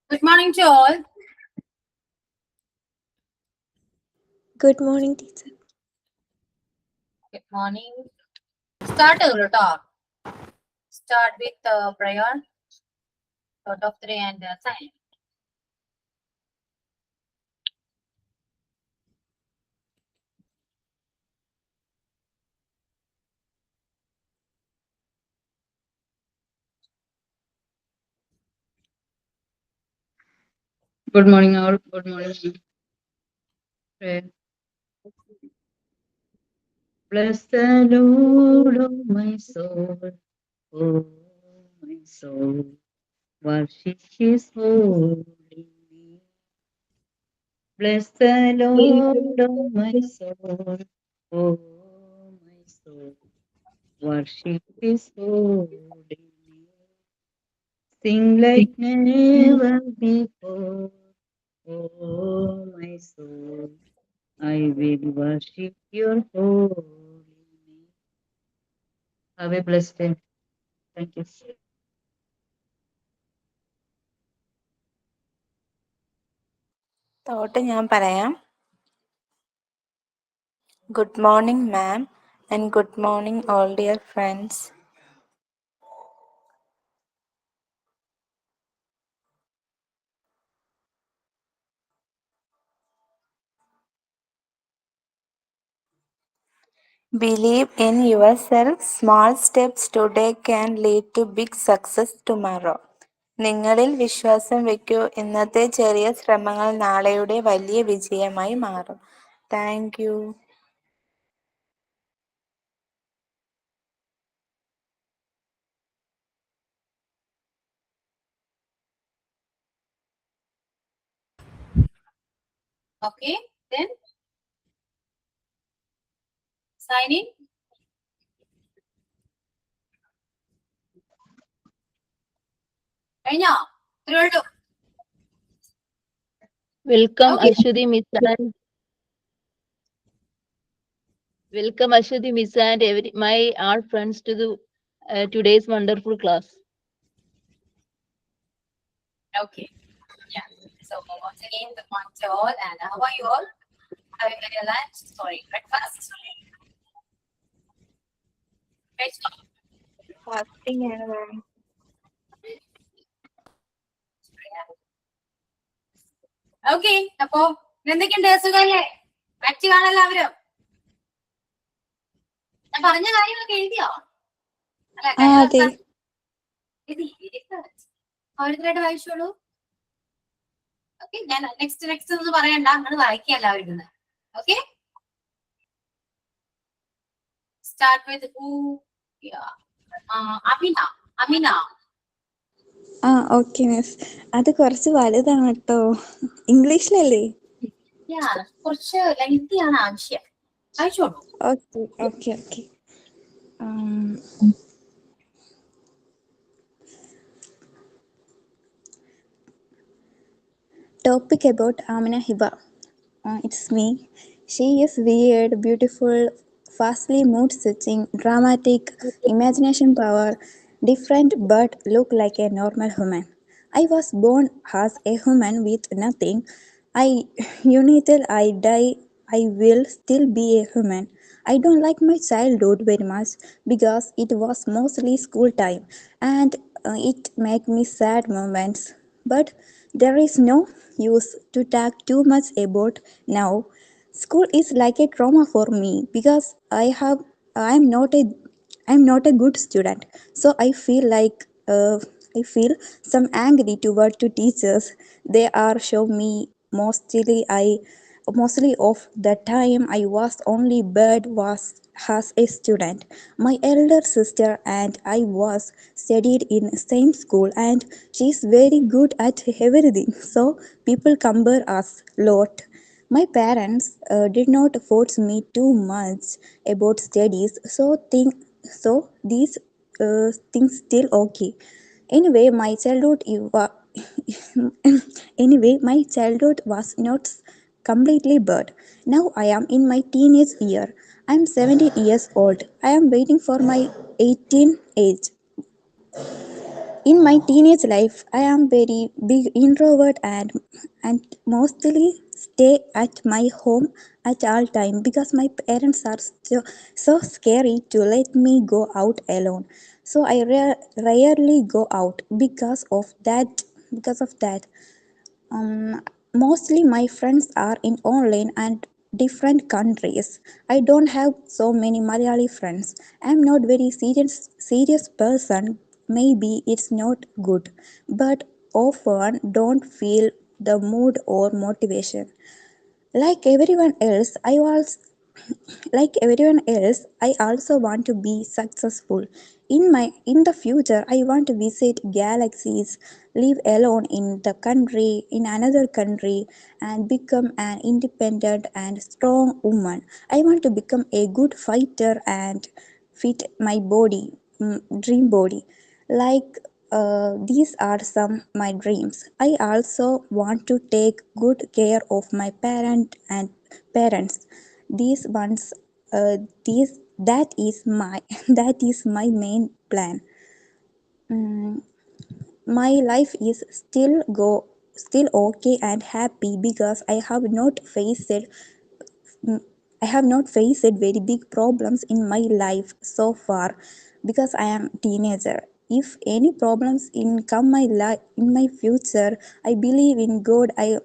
Good morning to all. Good morning, teacher. Good morning. Start talk. Start with prayer, thought of three, and sign. Good morning, all. Good morning. Pray. Bless the Lord, oh my soul. Oh, my soul. Worship His holy name. Bless the Lord, oh my soul. Oh, my soul. Worship His holy name. Sing like never before. Oh, my soul. I will worship your holy name. Have a blessed day. Thank you. Thought ഞാൻ പറയാം. Good morning, ma'am, and good morning, all dear friends. Believe in yourself. Small steps today can lead to big success tomorrow. നിങ്ങളിൽ വിശ്വാസം വയ്ക്കൂ. ഇന്നത്തെ ചെറിയ ശ്രമങ്ങൾ നാളെയുടെ വലിയ വിജയമായി മാറും. Thank you. Okay, then signing. കഴിഞ്ഞോ? ഇത്രയേ ഉള്ളൂ. Welcome, Okay. Ashwati Miss and welcome, Ashwati Miss and my all friends to the today's wonderful class. Okay. Yeah. So once again, good morning to all, and how are you all? Having had your lunch? Sorry, breakfast. Right. Fasting ആണ് മാം. Okay, അപ്പോ എന്തൊക്കെയുണ്ട് സുഖല്ലേ? പ്രാക്ടി കാണാൻ എല്ലാവരും ഞാൻ പറഞ്ഞ കാര്യങ്ങളൊക്കെ എഴുതിയോ? അതെ. ഓരോരുത്തരായിട്ട് വായിച്ചോളൂ. ഓക്കെ, ഞാൻ നെക്സ്റ്റ് എന്ന് പറയണ്ട, അങ്ങനെ വായിക്കുക എല്ലാവരും ഇരുന്ന്. Okay, start with who. Amina. Amina. Okay miss. അത് കുറച്ച് വലുതാണ് കേട്ടോ. ഇംഗ്ലീഷിലല്ലേ? കുറച്ച് ലെങ്തിയാണ് ആവശ്യം. വായിച്ചോളൂ. Okay okay okay. Topic about Amina Hiba. It's me. She is weird, beautiful, fastly mood-switching, dramatic, imagination power, different but look like a normal human. I was born as a human with nothing. Until I die, I will still be a human. I don't like my childhood very much because it was mostly school time and it made me sad moments. But there is no use to talk too much about now. School is like a trauma for me because I'm not a I'm not a good student. So I feel some angry toward to teachers. They are show me mostly of the time I was only bad was as a student. My elder sister and I was studied in same school and she's very good at everything. So people compare us lot. My parents did not force me too much about studies, so these things still okay. Anyway, my childhood was not completely bad. Now I am in my teenage year. I am 17 years old. I am waiting for my 18 age. In my teenage life, I am very big introvert and mostly stay at my home at all time because my parents are so scary to let me go out alone. So I rarely go out because of that. Because of that, um, mostly my friends are in online and different countries. I don't have so many Malayali friends. I'm not very serious person. Maybe it's not good, but often don't feel the mood or motivation. Like everyone else, I also want to be successful. In the future, I want to visit galaxies, live alone in another country, and become an independent and strong woman. I want to become a good fighter and fit my dream body. Like these are some my dreams. I also want to take good care of my parents. These ones, these that is my that is my main plan. Mm, my life is still okay and happy because I have not faced very big problems in my life so far because I am teenager. If any problems in my future, I believe in God. I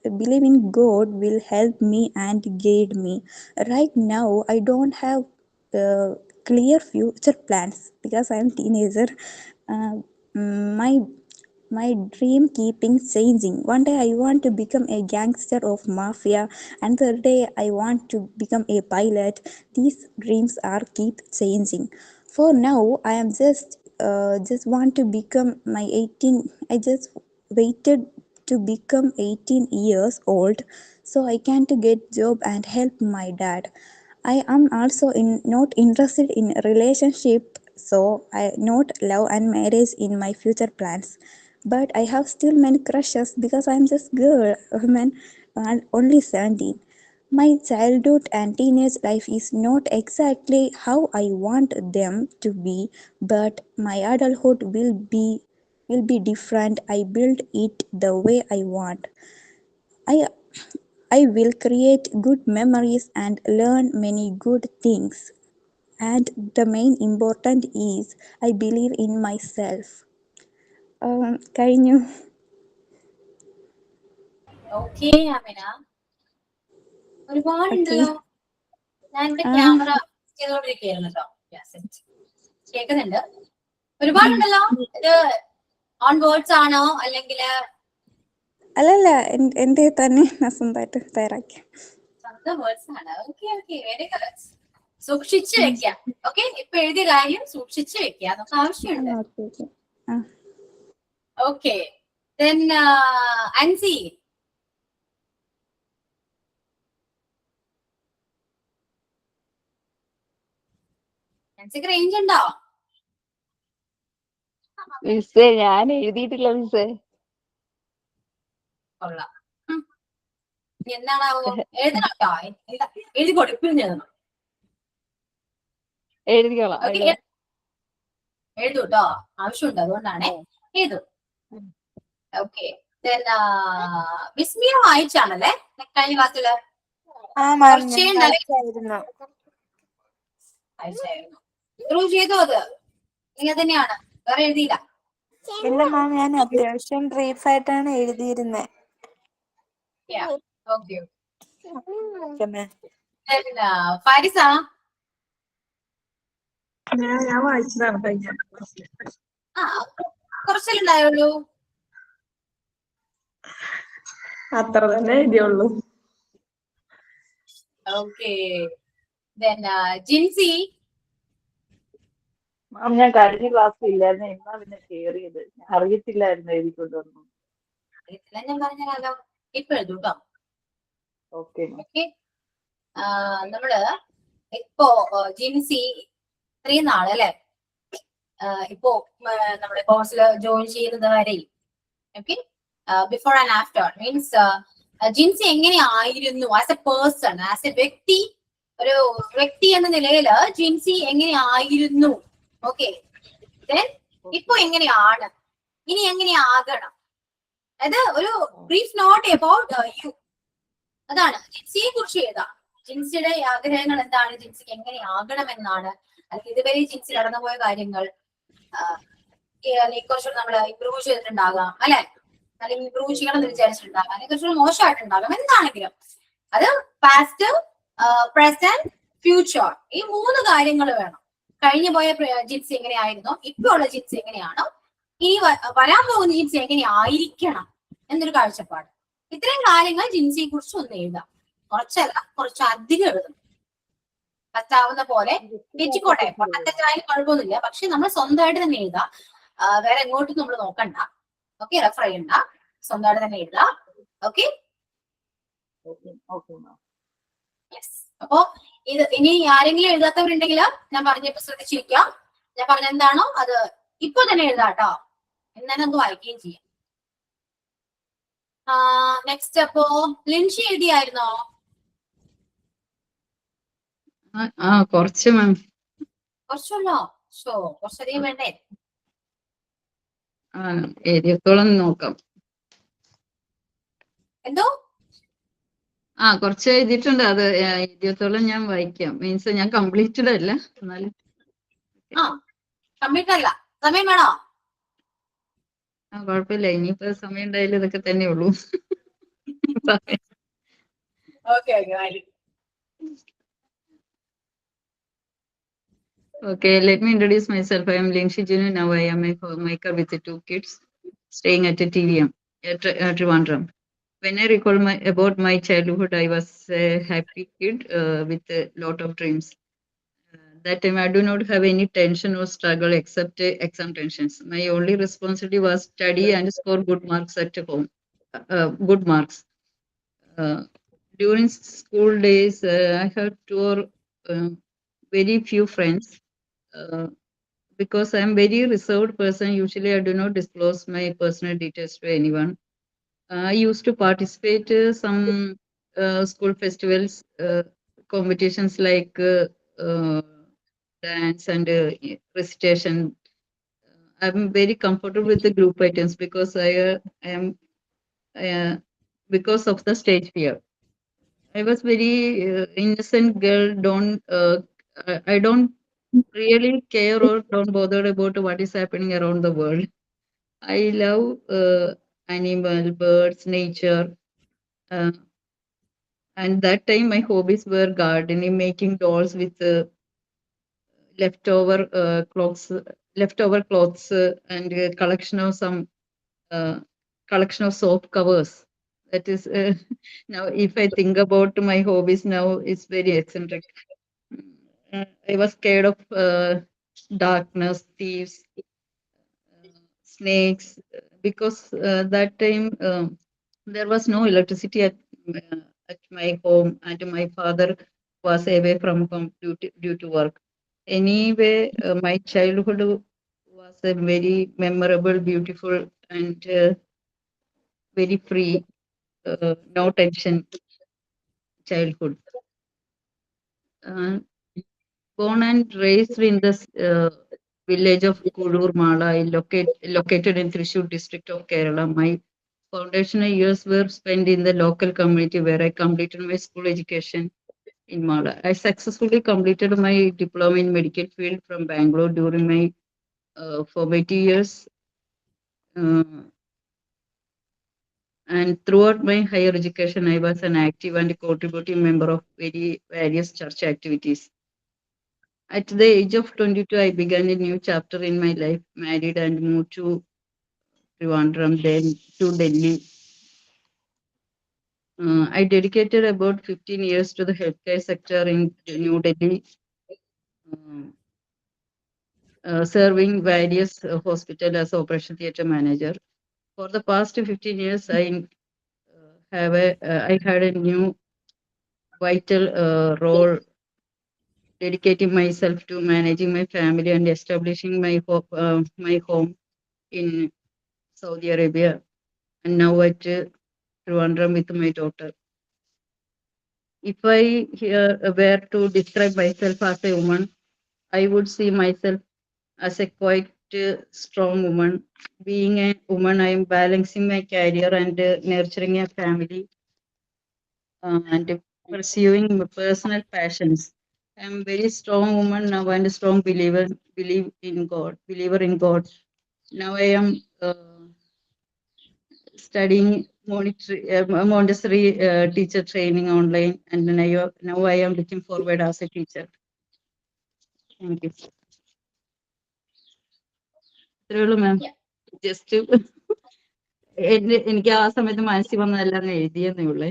believe in God will help me and guide me. Right now, I don't have clear future plans because I am teenager. Uh, my my dream keeping changing. One day I want to become a gangster of mafia, another day I want to become a pilot. These dreams are keep changing. For now, I am just want to become my 18. I just waited to become 18 years old so I can to get job and help my dad. I am also not interested in a relationship, so I not love and marriage in my future plans. But I have still many crushes because I am just girl, woman, and only 17. My childhood and teenage life is not exactly how I want them to be, but my adulthood will be different. I build it the way I want. I I will create good memories and learn many good things. And the main important is I believe in myself. കഴിഞ്ഞു. Okay, Amina. ഒരുപാടുണ്ടല്ലോ. ഞാൻ എന്റെ camera ചെയ്തോണ്ടിരിക്കുകയായിരുന്നു കേട്ടോ. കേൾക്കുന്നുണ്ട്. ഒരുപാടുണ്ടല്ലോ. ഇത് on words ആണോ അല്ലെങ്കിൽ അല്ലല്ല, എൻ്റെ തന്നെ ഞാൻ സ്വന്തമായിട്ട് തയ്യാറാക്കി. സ്വന്തം വേർഡ്സ് ആണ്? Okay okay, very good. സൂക്ഷിച്ചു വെക്കാം. ഓക്കെ, ഇപ്പൊ എഴുതിയ കാര്യം സൂക്ഷിച്ചു വെക്കാം, നമുക്ക് ആവശ്യമുണ്ട്. Okay, then Ansi. അൻസിക്ക് റേഞ്ച് ഉണ്ടോ? മിസ്സേ ഞാൻ എഴുതിയിട്ടില്ല മിസ്സേ. കൊള്ളാം. എന്താണാവോ എഴുതണം കേട്ടോ. എഴുതി കൊടുക്കും എഴുതണം. എഴുതിക്കോളാം. എഴുതൂ കേട്ടോ, ആവശ്യമുണ്ട്, അതുകൊണ്ടാണ് എഴുതൂ. ഓക്കെ, വിസ്മിയ വായിച്ചാണല്ലേ കഴിഞ്ഞ ക്ലാസ്സില്? അയച്ചായിരുന്നു. ത്രൂ ചെയ്തോ? അത് നിങ്ങൾ തന്നെയാണ്, വേറെ എഴുതിയില്ല? ഇല്ല മാം, ഞാൻ അത്യാവശ്യം ബ്രീഫ് ആയിട്ടാണ് എഴുതിയിരുന്നത്. ഫാരിസ, ഞാൻ വായിച്ചതാണ് കഴിഞ്ഞ. കുറച്ചല്ലുണ്ടായുള്ളൂ. അത്ര തന്നെ എഴുതിയുള്ളൂ. ഓക്കെ, ജിൻസി. മാം, ഞാൻ കഴിഞ്ഞ ക്ലാസ്സിൽ ഇല്ലായിരുന്നു, എന്നാ പിന്നെ കേറിയത്. അറിയത്തില്ലായിരുന്നു എഴുതിക്കൊണ്ടുവന്നു. അറിയത്തില്ല, ഞാൻ പറഞ്ഞാലോ, ഇപ്പൊ എഴുതൂ കേട്ടോ. ഓക്കെ. നമ്മള് ഇപ്പോ ജിൻസി ഇത്രയും നാള് അല്ലെ ഇപ്പോ നമ്മുടെ കോഴ്സിൽ ജോയിൻ ചെയ്യുന്നത് വരെ, okay, before and after means Jincy എങ്ങനെയായിരുന്നു as a person, as a വ്യക്തി, ഒരു വ്യക്തി എന്ന നിലയില് ജിൻസി എങ്ങനെയായിരുന്നു? ഓക്കെ, ഇപ്പൊ എങ്ങനെയാണ്? ഇനി എങ്ങനെയാകണം, അത് ഒരു ബ്രീഫ് നോട്ട് അബൌട്ട് യു. അതാണ് ജിൻസിയെ കുറിച്ച് എഴുതാം. ജിൻസിയുടെ ആഗ്രഹങ്ങൾ എന്താണ്, ജിൻസിക്ക് എങ്ങനെയാകണം എന്നാണ്, അല്ലെങ്കിൽ ഇതുവരെ ജിൻസി കടന്നുപോയ കാര്യങ്ങൾ കുറച്ചുകൂടെ നമ്മൾ ഇമ്പ്രൂവ് ചെയ്തിട്ടുണ്ടാകാം, അല്ലെ, അല്ലെങ്കിൽ ഇമ്പ്രൂവ് ചെയ്യണം എന്ന് വിചാരിച്ചിട്ടുണ്ടാകാം, അല്ലെങ്കിൽ കുറച്ചുകൂടെ മോശമായിട്ടുണ്ടാകാം, എന്താണെങ്കിലും അത് പാസ്റ്റ്, പ്രസന്റ്, ഫ്യൂച്ചർ, ഈ 3 കാര്യങ്ങൾ വേണം. കഴിഞ്ഞു പോയ ജിൻസി എങ്ങനെയായിരുന്നോ, ഇപ്പൊ ഉള്ള ജിൻസി എങ്ങനെയാണോ, ഇനി വരാൻ പോകുന്ന ജിൻസി എങ്ങനെയായിരിക്കണം എന്നൊരു കാഴ്ചപ്പാട്. ഇത്രയും കാര്യങ്ങൾ ജിൻസിയെ കുറിച്ച് ഒന്ന് എഴുതാം. കുറച്ചല്ല, കുറച്ച് അധികം എഴുതണം. പറ്റാവുന്ന പോലെ തെറ്റിക്കോട്ടെ, തെറ്റായാലും കുഴപ്പമൊന്നുമില്ല, പക്ഷെ നമ്മൾ സ്വന്തമായിട്ട് തന്നെ എഴുതാം. വേറെ എങ്ങോട്ടും നമ്മൾ നോക്കണ്ട. ഓക്കെ, റെഫർ ചെയ്യണ്ട, സ്വന്തമായിട്ട് തന്നെ എഴുതാം. Okay, yes. അപ്പോ ഇത് ഇനി ആരെങ്കിലും എഴുതാത്തവരുണ്ടെങ്കിൽ ഞാൻ പറഞ്ഞപ്പോ ശ്രദ്ധിച്ചിരിക്കാം. ഞാൻ പറഞ്ഞ എന്താണോ അത് ഇപ്പൊ തന്നെ എഴുതാട്ടോ, എന്നാലും നമുക്ക് വായിക്കുകയും ചെയ്യാം. നെക്സ്റ്റ് അപ്പോ ലിൻഷി എഴുതിയായിരുന്നോ? കുറച്ച് മാം. കുറച്ചുള്ളോ? കുറച്ചധികം വേണ്ടേ? എഴുതിയത്തോളം നോക്കാം. എന്തോ? കുറച്ച് എഴുതിയിട്ടുണ്ട്, അത് എഴുതിയത്തോളം ഞാൻ വായിക്കാം. മീൻസ് ഞാൻ കംപ്ലീറ്റഡ് അല്ല, എന്നാലും കംപ്ലീറ്റ് അല്ല. സമയം വേണോ? കുഴപ്പമില്ല, ഇനിയിപ്പോ സമയം ഉണ്ടായാലും ഇതൊക്കെ തന്നെ ഉള്ളൂ. Okay, let me introduce myself. I am Linshi Jinu. Now I am a homemaker with 2 kids, staying at a TVM at Trivandrum. When I recall about my childhood, I was a happy kid with a lot of dreams. That time I do not have any tension or struggle except exam tensions. My only responsibility was study and score good marks at home. Good marks. During school days, I had 2 or very few friends. Because I am very reserved person, usually I do not disclose my personal details to anyone. I used to participate some school festivals, competitions like dance and recitation. I'm very comfortable with the group items because I am because of the stage fear. I was very innocent girl. I don't really care or don't bother about what is happening around the world. I love animal, birds, nature. And that time my hobbies were gardening, making dolls with leftover clothes and collection of some collection of soap covers. That is now if I think about my hobbies now, it's very eccentric. I was scared of darkness, thieves, snakes, because that time there was no electricity at my home, and my father was away from home due to work. Anyway, my childhood was a very memorable, beautiful, and very free, no tension childhood. Born and raised in the village of Kulur Mala, located in Thrissur district of Kerala. My foundational years were spent in the local community where I completed my school education in Mala. I successfully completed my diploma in medical field from Bangalore during my formative years. And throughout my higher education, I was an active and contributing member of various church activities. At the age of 22, I began a new chapter in my life, married and moved to Trivandrum, then to Delhi. I dedicated about 15 years to the healthcare sector in New Delhi, serving various hospitals as operation theatre manager. For the past 15 years, I had a new vital role, dedicating myself to managing my family and establishing my home in Saudi Arabia, and now at Trivandrum with my daughter. If I were to describe myself as a woman, I would see myself as a quiet, strong woman. Being a woman, I am balancing my career and nurturing a family and pursuing my personal passions. I am very strong woman now and a strong believer in God. Now I am studying Montessori teacher training online, and now I am looking forward as a teacher. Thank you. ഇത്രേ ഉള്ളൂ മാം. Just എനിക്ക് ആ സമയത്ത് മനസ്സിൽ വന്നതെല്ലാം എഴുതിയെന്നേ ഉള്ളേ.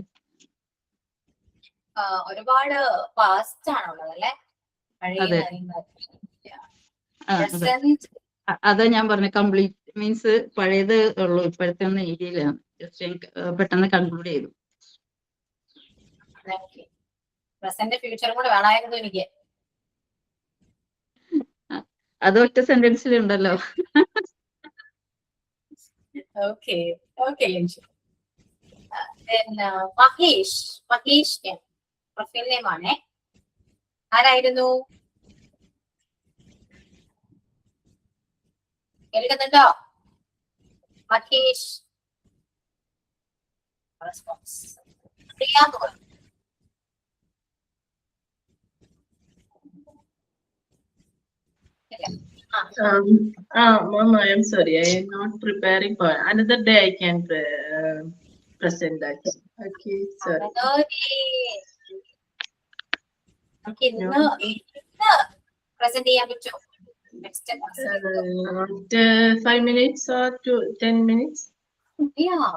ഒരുപാട് past ആണുള്ളത് അല്ലെ, പഴയ അതെ. കാര്യങ്ങൾ. ആ, അതെ. Present, അതാ ഞാൻ പറഞ്ഞ കംപ്ലീറ്റ് മീൻസ് പഴയത് ഉള്ളൂ, ഇപ്പോഴത്തെ ഒന്നും ഏരിയയിലാണ്. ജസ്റ്റ് എനിക്ക് പെട്ടെന്ന് കൺക്ലൂഡ് ചെയ്തു. പ്രസന്റ് ഫ്യൂച്ചറും കൂടെ വേണമായിരുന്നു എനിക്ക്. അത് ഒറ്റ സെന്റൻസിലുണ്ടല്ലോ. Okay, okay, Linshu. Then Mahesh profile name ആണേ. ആരായിരുന്നു? കേൾക്കുന്നുണ്ടോ? മഹേഷ് റെസ്പോൺസ്. പ്രിയ മോൾ. Mom, I am sorry. I am not preparing for another day. I can present that. Okay, sorry. നമുക്ക് ഇന്ന് പ്രസന്റ് ചെയ്യാൻ പറ്റുമോ? Next After 5 minutes or 10 minutes? yeah.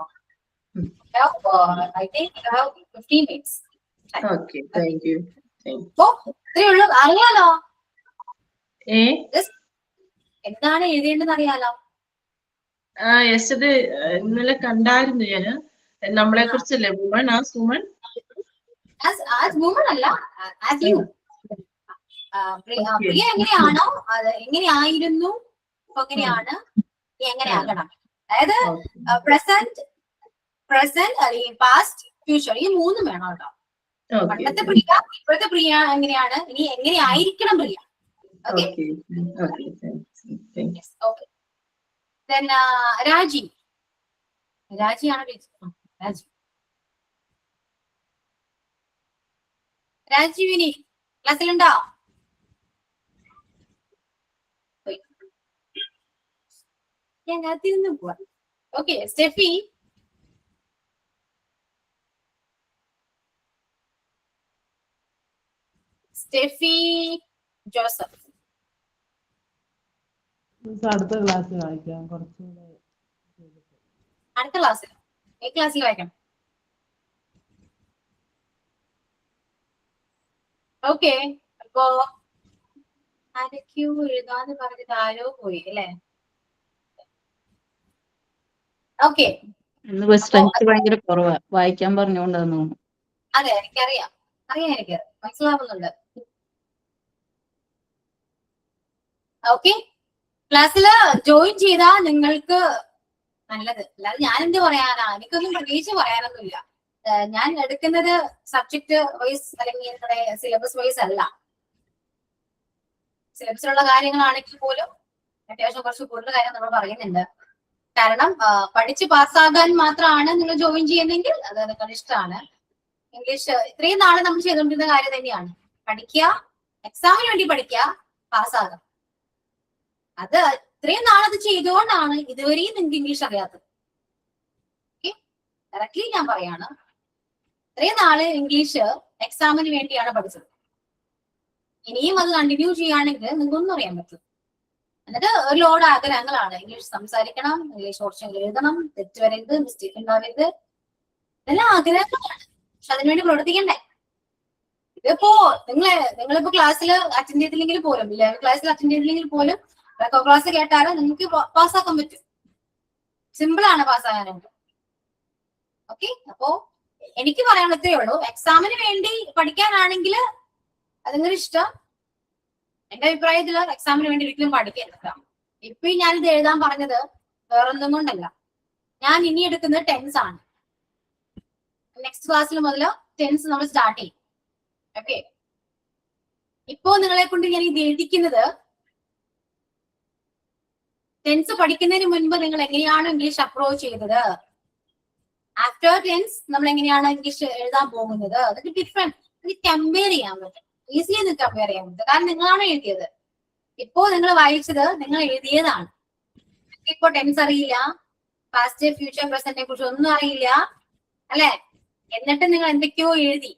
I think you have 15 minutes. Okay, thank you. Thank you. Oh, ഇത്രയേ ഉള്ളൂ. അറിയാലോ Eh? എന്താണ് എഴുതേണ്ടത് അറിയാലോ. Yesterday ഇന്നലെ കണ്ടായിരുന്നു ഞാന്. നമ്മളെ കുറിച്ചല്ലേ woman as woman. As woman അല്ല, as you. പ്രിയ എങ്ങനെയാണോ അത് എങ്ങനെയായിരുന്നു, ഇപ്പൊ എങ്ങനെയാണ്, എങ്ങനെ ആകണം. അതായത് പ്രസന്റ് അല്ലെങ്കിൽ പാസ്റ്റ് ഫ്യൂച്ചർ, ഈ മൂന്നും വേണം കേട്ടോ. പണ്ടത്തെ പ്രിയ, ഇപ്പോഴത്തെ പ്രിയ എങ്ങനെയാണ്, ഇനി എങ്ങനെ ആയിരിക്കണം പ്രിയ. Okay. Then രാജിയാണ് രാജീവിനി ക്ലാസ്സിലുണ്ടോ? ഞാൻ കാത്തിരുന്ന് പോവാ. Okay, Steffi. Steffi Joseph. അടുത്ത ക്ലാസ്സിൽ വായിക്കാം കുറച്ചുകൂടെ. അടുത്ത ക്ലാസ്സിൽ ഈ ക്ലാസ്സിൽ വായിക്കണം. ഓക്കെ, അപ്പോ ആരൊക്കെയോ എഴുതാന്ന് പറഞ്ഞത് ആരോ പോയി അല്ലേ? ഓക്കെ, സ്ട്രെങ്ത് ഭയങ്കര കുറവാ, വായിക്കാൻ പറഞ്ഞുകൊണ്ടാന്ന് തോന്നുന്നു. അതെ എനിക്കറിയാം, എനിക്ക് മനസ്സിലാവുന്നുണ്ട്. ഓക്കെ, ക്ലാസ്സില് ജോയിൻ ചെയ്താ നിങ്ങൾക്ക് നല്ലത്. അല്ലാതെ ഞാൻ എന്ത് പറയാനാ, എനിക്കൊന്നും പ്രത്യേകിച്ച് പറയാനൊന്നുമില്ല. ഞാൻ എടുക്കുന്നത് സബ്ജക്ട് വൈസ് അല്ലെങ്കിൽ നിങ്ങളുടെ സിലബസ് വൈസ് അല്ല. സിലബസിലുള്ള കാര്യങ്ങളാണെങ്കിൽ പോലും അത്യാവശ്യം കുറച്ച് കൂടുതൽ കാര്യം നമ്മൾ പറയുന്നുണ്ട്. കാരണം പഠിച്ച് പാസ്സാകാൻ മാത്രമാണ് നിങ്ങൾ ജോയിൻ ചെയ്യുന്നെങ്കിൽ അത് നിങ്ങളുടെ ഇഷ്ടമാണ്. ഇംഗ്ലീഷ് ഇത്രയും നാളെ നമ്മൾ ചെയ്തുകൊണ്ടിരുന്ന കാര്യം തന്നെയാണ്. പഠിക്കുക, എക്സാമിന് വേണ്ടി പഠിക്കുക, പാസ്സാകുക. അത് ഇത്രയും നാളത് ചെയ്തുകൊണ്ടാണ് ഇതുവരെയും നിങ്ങൾക്ക് ഇംഗ്ലീഷ് അറിയാത്തത്. ഓക്കെ, ഡയറക്ട്ലി ഞാൻ പറയാണ്, ഇത്രയും നാള് ഇംഗ്ലീഷ് എക്സാമിന് വേണ്ടിയാണ് പഠിച്ചത്. ഇനിയും അത് കണ്ടിന്യൂ ചെയ്യുകയാണെങ്കിൽ നിങ്ങൾക്കൊന്നും അറിയാൻ പറ്റും. എന്നിട്ട് ഒരു ലോഡ് ആഗ്രഹങ്ങളാണ്. ഇംഗ്ലീഷ് സംസാരിക്കണം, ഇംഗ്ലീഷ് കുറച്ചെങ്കിലും എഴുതണം, തെറ്റ് വരരുത്, മിസ്റ്റേക്ക് ഉണ്ടാവരുത്, ഇതെല്ലാം ആഗ്രഹങ്ങളാണ്. പക്ഷെ അതിനുവേണ്ടി പ്രവർത്തിക്കണ്ടേ? ഇതിപ്പോ നിങ്ങളിപ്പോ ക്ലാസ്സിൽ അറ്റൻഡ് ചെയ്തില്ലെങ്കിൽ പോലും, ക്ലാസ്സിൽ അറ്റൻഡ് ചെയ്തില്ലെങ്കിൽ പോലും ക്ലാസ് കേട്ടാലും നിങ്ങൾക്ക് പാസ്സാക്കാൻ പറ്റും. സിമ്പിൾ ആണ് പാസ്സാകാനായിട്ട്. ഓക്കെ, അപ്പോ എനിക്ക് പറയാനുള്ള ഇത്രയേ ഉള്ളൂ. എക്സാമിന് വേണ്ടി പഠിക്കാനാണെങ്കിൽ അത് നിങ്ങളുടെ ഇഷ്ടം. എന്റെ അഭിപ്രായത്തിൽ എക്സാമിന് വേണ്ടി ഒരിക്കലും പഠിക്കരുത്. ഇപ്പൊ ഞാനിത് എഴുതാൻ പറഞ്ഞത് വേറൊന്നും കൊണ്ടല്ല. ഞാൻ ഇനി എടുക്കുന്നത് ടെൻസ് ആണ്. നെക്സ്റ്റ് ക്ലാസ്സിൽ മുതൽ ടെൻസ് നമ്മൾ സ്റ്റാർട്ട് ചെയ്യും. ഓക്കെ, ഇപ്പോ നിങ്ങളെ കൊണ്ട് ഞാൻ ഇത് എഴുതിക്കുന്നത് ടെൻസ് പഠിക്കുന്നതിന് മുൻപ് നിങ്ങൾ എങ്ങനെയാണ് ഇംഗ്ലീഷ് അപ്രോച്ച് ചെയ്തത്, ആഫ്റ്റർ ടെൻസ് നമ്മൾ എങ്ങനെയാണ് ഇംഗ്ലീഷ് എഴുതാൻ പോകുന്നത്, അതൊക്കെ ഡിഫറെന്റ്. ഇത് കമ്പയർ ചെയ്യാൻ പറ്റും, ഈസിലി ഇത് കമ്പയർ ചെയ്യാൻ പറ്റും. കാരണം നിങ്ങളാണ് എഴുതിയത്. ഇപ്പോ നിങ്ങൾ വായിച്ചത് നിങ്ങൾ എഴുതിയതാണ്. ഇപ്പോ ടെൻസ് അറിയില്ല, പാസ്റ്റ് ഫ്യൂച്ചർ പ്രസന്റിനെ കുറിച്ച് ഒന്നും അറിയില്ല അല്ലെ, എന്നിട്ട് നിങ്ങൾ എന്തൊക്കെയോ എഴുതി.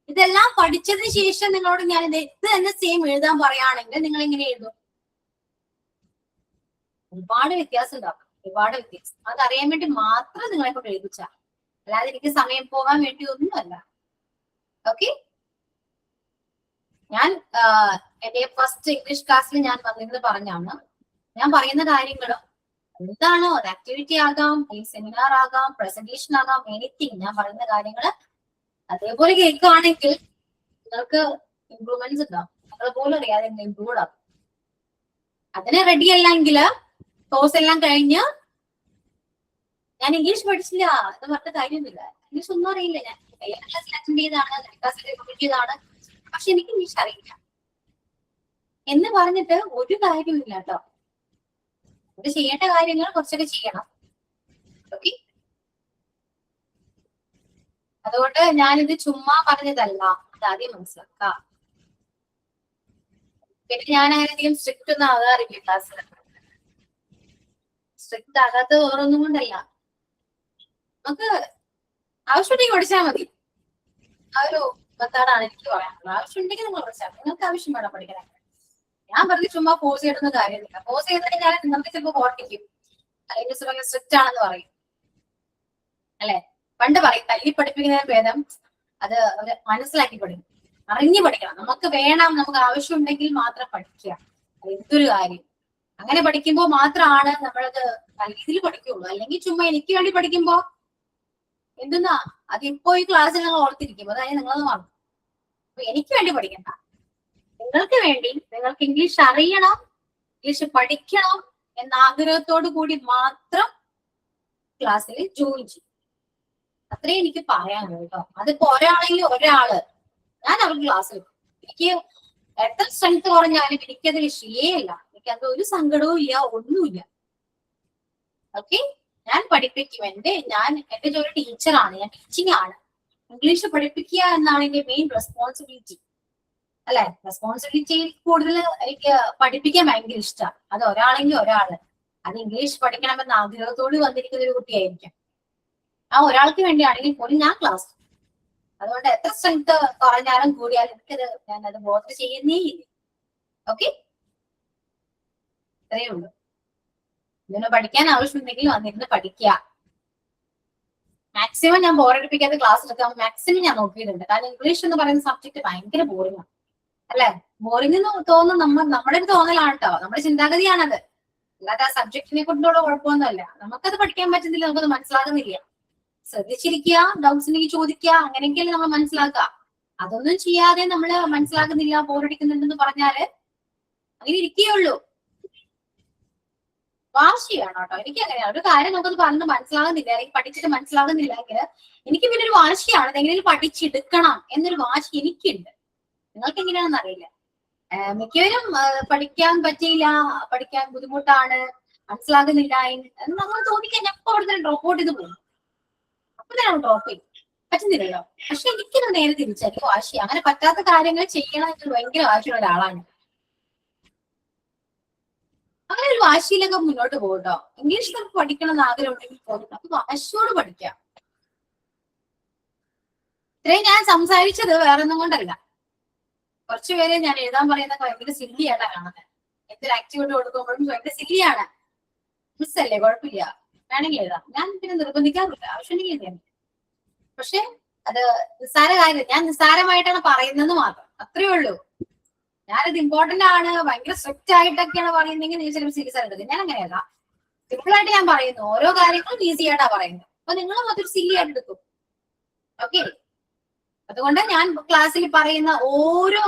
ഇതെല്ലാം പഠിച്ചതിന് ശേഷം നിങ്ങളോട് ഞാൻ ഇത് തന്നെ സെയിം എഴുതാൻ പറയുകയാണെങ്കിൽ നിങ്ങൾ എങ്ങനെ എഴുതും? ഒരുപാട് വ്യത്യാസം ഉണ്ടാവും, ഒരുപാട് വ്യത്യാസം. അതറിയാൻ വേണ്ടി മാത്രം നിങ്ങളെ കൊണ്ട് എഴുതിച്ച, അല്ലാതെ എനിക്ക് സമയം പോകാൻ വേണ്ടി ഒന്നുമല്ല. ഓക്കെ, ഞാൻ എന്റെ ഫസ്റ്റ് ഇംഗ്ലീഷ് ക്ലാസ്സിൽ ഞാൻ വന്നിരുന്ന് പറഞ്ഞാണ്, ഞാൻ പറയുന്ന കാര്യങ്ങളും എന്താണോ അത് ആക്ടിവിറ്റി ആകാം, സെമിനാർ ആകാം, പ്രസന്റേഷൻ ആകാം, എനിത്തിങ് ഞാൻ പറയുന്ന കാര്യങ്ങള് അതേപോലെ കേൾക്കുകയാണെങ്കിൽ നിങ്ങൾക്ക് ഇംപ്രൂവ്മെന്റ്സ് ഉണ്ടാവും. നിങ്ങൾ പോലും അറിയാതെ ഇംപ്രൂവ് ആകും. അതിന് റെഡി അല്ലെങ്കിൽ കോഴ്സ് എല്ലാം കഴിഞ്ഞ് ഞാൻ ഇംഗ്ലീഷ് പഠിച്ചില്ല എന്ന് പറഞ്ഞ കാര്യമൊന്നുമില്ല. ഇംഗ്ലീഷ് ഒന്നും അറിയില്ല, ഞാൻ ക്ലാസ്സിൽ അറ്റൻഡ് ചെയ്താണ്, പക്ഷെ എനിക്ക് ഇംഗ്ലീഷ് അറിയില്ല എന്ന് പറഞ്ഞിട്ട് ഒരു കാര്യമില്ല കേട്ടോ. ഇത് ചെയ്യേണ്ട കാര്യങ്ങൾ കുറച്ചൊക്കെ ചെയ്യണം. ഓക്കെ, അതുകൊണ്ട് ഞാനിത് ചുമ്മാ പറഞ്ഞതല്ല, അത് ആദ്യം മനസ്സിലാക്കാം. പിന്നെ ഞാൻ അങ്ങനെ അധികം സ്ട്രിക്റ്റ് ഒന്നും ആകാറില്ല ക്ലാസ്സിൽ. സ്ട്രിക്റ്റ് ആകാത്ത വേറൊന്നും കൊണ്ടല്ല, നമുക്ക് ആവശ്യമുണ്ടെങ്കിൽ പഠിച്ചാൽ മതി. ആ ഒരു മെത്തേഡാണ് എനിക്ക് പറയാനുള്ളത്. ആവശ്യമുണ്ടെങ്കിൽ നിങ്ങൾ പഠിച്ചാൽ മതി, നിങ്ങൾക്ക് ആവശ്യം വേണം പഠിക്കാൻ. ഞാൻ പറഞ്ഞ് ചുമ്മാ ഫോഴ്സ് ചെയ്തൊന്നും കാര്യമില്ല. ഫോഴ്സ് ചെയ്തിട്ട് ഞാൻ നിങ്ങൾക്ക് ചിലപ്പോൾ ഓർപ്പിക്കും, അല്ലെങ്കിൽ സ്ട്രിക്റ്റ് ആണെന്ന് പറയും അല്ലെ. പണ്ട് പറയും തല്ലി പഠിപ്പിക്കുന്നതിന് ഭേദം അത് അവര് മനസ്സിലാക്കി പഠിക്കും, അറിഞ്ഞു പഠിക്കണം. നമുക്ക് വേണം, നമുക്ക് ആവശ്യമുണ്ടെങ്കിൽ മാത്രം പഠിക്കുക, എന്തൊരു കാര്യം. അങ്ങനെ പഠിക്കുമ്പോൾ മാത്രമാണ് നമ്മളത് നല്ല രീതിയിൽ പഠിക്കുള്ളൂ. അല്ലെങ്കിൽ ചുമ്മാ എനിക്ക് വേണ്ടി പഠിക്കുമ്പോ എന്തെന്നാ അത് ഇപ്പോ ഈ ക്ലാസ്സിൽ നിങ്ങൾ ഓർത്തിരിക്കും, അതായത് നിങ്ങളത് മറന്നു. അപ്പൊ എനിക്ക് വേണ്ടി പഠിക്കണ്ട, നിങ്ങൾക്ക് വേണ്ടി, നിങ്ങൾക്ക് ഇംഗ്ലീഷ് അറിയണം, ഇംഗ്ലീഷ് പഠിക്കണം എന്ന ആഗ്രഹത്തോടു കൂടി മാത്രം ക്ലാസ്സിൽ ജോയിൻ ചെയ്യും. അത്രേ എനിക്ക് പറയാനുള്ളൂ കേട്ടോ. അതിപ്പോ ഒരാളെങ്കിൽ ഒരാള് ഞാൻ അവർക്ക് ക്ലാസ്സിൽ, എനിക്ക് എത്ര സ്ട്രെങ്ത് കുറഞ്ഞാലും എനിക്കത് വിഷയമല്ല, എനിക്കത് ഒരു സങ്കടവും ഇല്ല, ഒന്നുമില്ല. ഓക്കെ, ഞാൻ പഠിപ്പിക്കും. എന്റെ ജോലി ടീച്ചറാണ്, ഞാൻ ടീച്ചിങ് ആണ്. ഇംഗ്ലീഷ് പഠിപ്പിക്കുക എന്നാണ് എന്റെ മെയിൻ റെസ്പോൺസിബിലിറ്റി അല്ലെ. റെസ്പോൺസിബിലിറ്റി കൂടുതൽ എനിക്ക് പഠിപ്പിക്കാൻ ഭയങ്കര ഇഷ്ടമാണ്. അത് ഒരാളെങ്കിൽ ഒരാള്, അത് ഇംഗ്ലീഷ് പഠിക്കണമെന്ന ആഗ്രഹത്തോട് വന്നിരിക്കുന്ന ഒരു കുട്ടിയായിരിക്കും. ആ ഒരാൾക്ക് വേണ്ടിയാണെങ്കിൽ പോലും ഞാൻ ക്ലാസ്. അതുകൊണ്ട് എത്ര സ്ട്രെങ്ത് കുറഞ്ഞാലും കൂടിയാലും ഞാനത് ബോധം ചെയ്യുന്നേ ഇല്ല. ഓക്കെ, ഇത്രയേ ഉള്ളൂ. ഇതിന് പഠിക്കാൻ ആവശ്യമുണ്ടെങ്കിൽ വന്നിരുന്ന് പഠിക്കുക. മാക്സിമം ഞാൻ ബോറടിപ്പിക്കാതെ ക്ലാസ് എടുക്കാൻ മാക്സിമം ഞാൻ നോക്കിയിട്ടുണ്ട്. കാരണം ഇംഗ്ലീഷ് എന്ന് പറയുന്ന സബ്ജക്ട് ഭയങ്കര ബോറിംഗ് ആണ് അല്ലെ. ബോറിംഗ് എന്ന് തോന്നുന്നു നമ്മുടെ ഒരു തോന്നലാണ് കേട്ടോ, നമ്മുടെ ചിന്താഗതിയാണത്. അല്ലാതെ ആ സബ്ജക്റ്റിനെ കൊണ്ടുള്ള കുഴപ്പമൊന്നുമല്ല. നമുക്കത് പഠിക്കാൻ പറ്റുന്നില്ല, നമുക്കത് മനസ്സിലാകുന്നില്ല. ശ്രദ്ധിച്ചിരിക്കുക, ഡൗട്ട്സ് ഉണ്ടെങ്കിൽ ചോദിക്കുക, അങ്ങനെയെങ്കിലും നമ്മൾ മനസ്സിലാക്കുക. അതൊന്നും ചെയ്യാതെ നമ്മൾ മനസ്സിലാക്കുന്നില്ല, ബോറടിക്കുന്നുണ്ടെന്ന് പറഞ്ഞാല് അങ്ങനെ ഇരിക്കുകയുള്ളൂ. വാശി വേണം കേട്ടോ. എനിക്ക് അങ്ങനെയാണ്, ഒരു കാര്യം നമുക്കത് പറഞ്ഞ് മനസ്സിലാകുന്നില്ല, അല്ലെങ്കിൽ പഠിച്ചിട്ട് മനസ്സിലാകുന്നില്ലെങ്കിൽ എനിക്ക് പിന്നെ ഒരു വാശിയാണ്, എങ്ങനെയും പഠിച്ചെടുക്കണം എന്നൊരു വാശി എനിക്കുണ്ട്. നിങ്ങൾക്ക് എങ്ങനെയാണെന്ന് അറിയില്ല. മിക്കവരും പഠിക്കാൻ പറ്റിയില്ല, പഠിക്കാൻ ബുദ്ധിമുട്ടാണ്, മനസ്സിലാകുന്നില്ല എന്ന് നമ്മൾ തോന്നിക്കാൻ എപ്പോ അവിടെ തന്നെ ഡ്രോപ്പ് ഔട്ട് ചെയ്ത് പോകും. അപ്പൊ തന്നെ ഡ്രോപ്പ് ചെയ്യും, പറ്റുന്നില്ലല്ലോ. പക്ഷെ എനിക്കിത് നേരെ തിരിച്ചായിരിക്കും വാശി. അങ്ങനെ പറ്റാത്ത കാര്യങ്ങൾ ചെയ്യണം എന്ന് ഭയങ്കര വാശിയുള്ള ഒരാളാണ്. അങ്ങനെ ഒരു വാശിയിലൊക്കെ മുന്നോട്ട് പോകട്ടോ. ഇംഗ്ലീഷ് നമുക്ക് പഠിക്കണം എന്ന് ആഗ്രഹം ഉണ്ടെങ്കിൽ പോലും നമുക്ക് വാശിയോട് പഠിക്കാം. ഇത്രയും ഞാൻ സംസാരിച്ചത് വേറെ ഒന്നും കൊണ്ടല്ല. കുറച്ചുപേരെ ഞാൻ എഴുതാൻ പറയുന്ന ഭയങ്കര സില്ലിയായിട്ടാണ് കാണുന്നത്. എന്തൊരു ആക്ടിവിറ്റി കൊടുക്കുമ്പോഴും ഭയങ്കര സില്ലിയാണ്. മിസ്സല്ലേ, കുഴപ്പമില്ല, വേണമെങ്കിൽ എഴുതാം. ഞാൻ പിന്നെ നിർബന്ധിക്കാറില്ല, ആവശ്യമുണ്ടെങ്കിൽ എഴുതാൻ. പക്ഷെ അത് നിസ്സാര കാര്യം, ഞാൻ നിസ്സാരമായിട്ടാണ് പറയുന്നത് മാത്രം, അത്രയേ ഉള്ളൂ. ഞാനത് ഇമ്പോർട്ടന്റ് ആണ്, ഭയങ്കര സ്ട്രിക്റ്റ് ആയിട്ടൊക്കെയാണ് പറയുന്നെങ്കിൽ നീ ചിലപ്പോൾ സീരിയസ് ആയിട്ട് എടുക്കും. ഞാൻ അങ്ങനെയല്ല, സിമ്പിൾ ആയിട്ട് ഞാൻ പറയുന്നു. ഓരോ കാര്യങ്ങളും ഈസി ആയിട്ടാ പറയുന്നത്. അപ്പൊ നിങ്ങളും അതൊരു സില്ലി ആയിട്ട് എടുക്കും. ഓക്കെ, അതുകൊണ്ട് ഞാൻ ക്ലാസ്സിൽ പറയുന്ന ഓരോ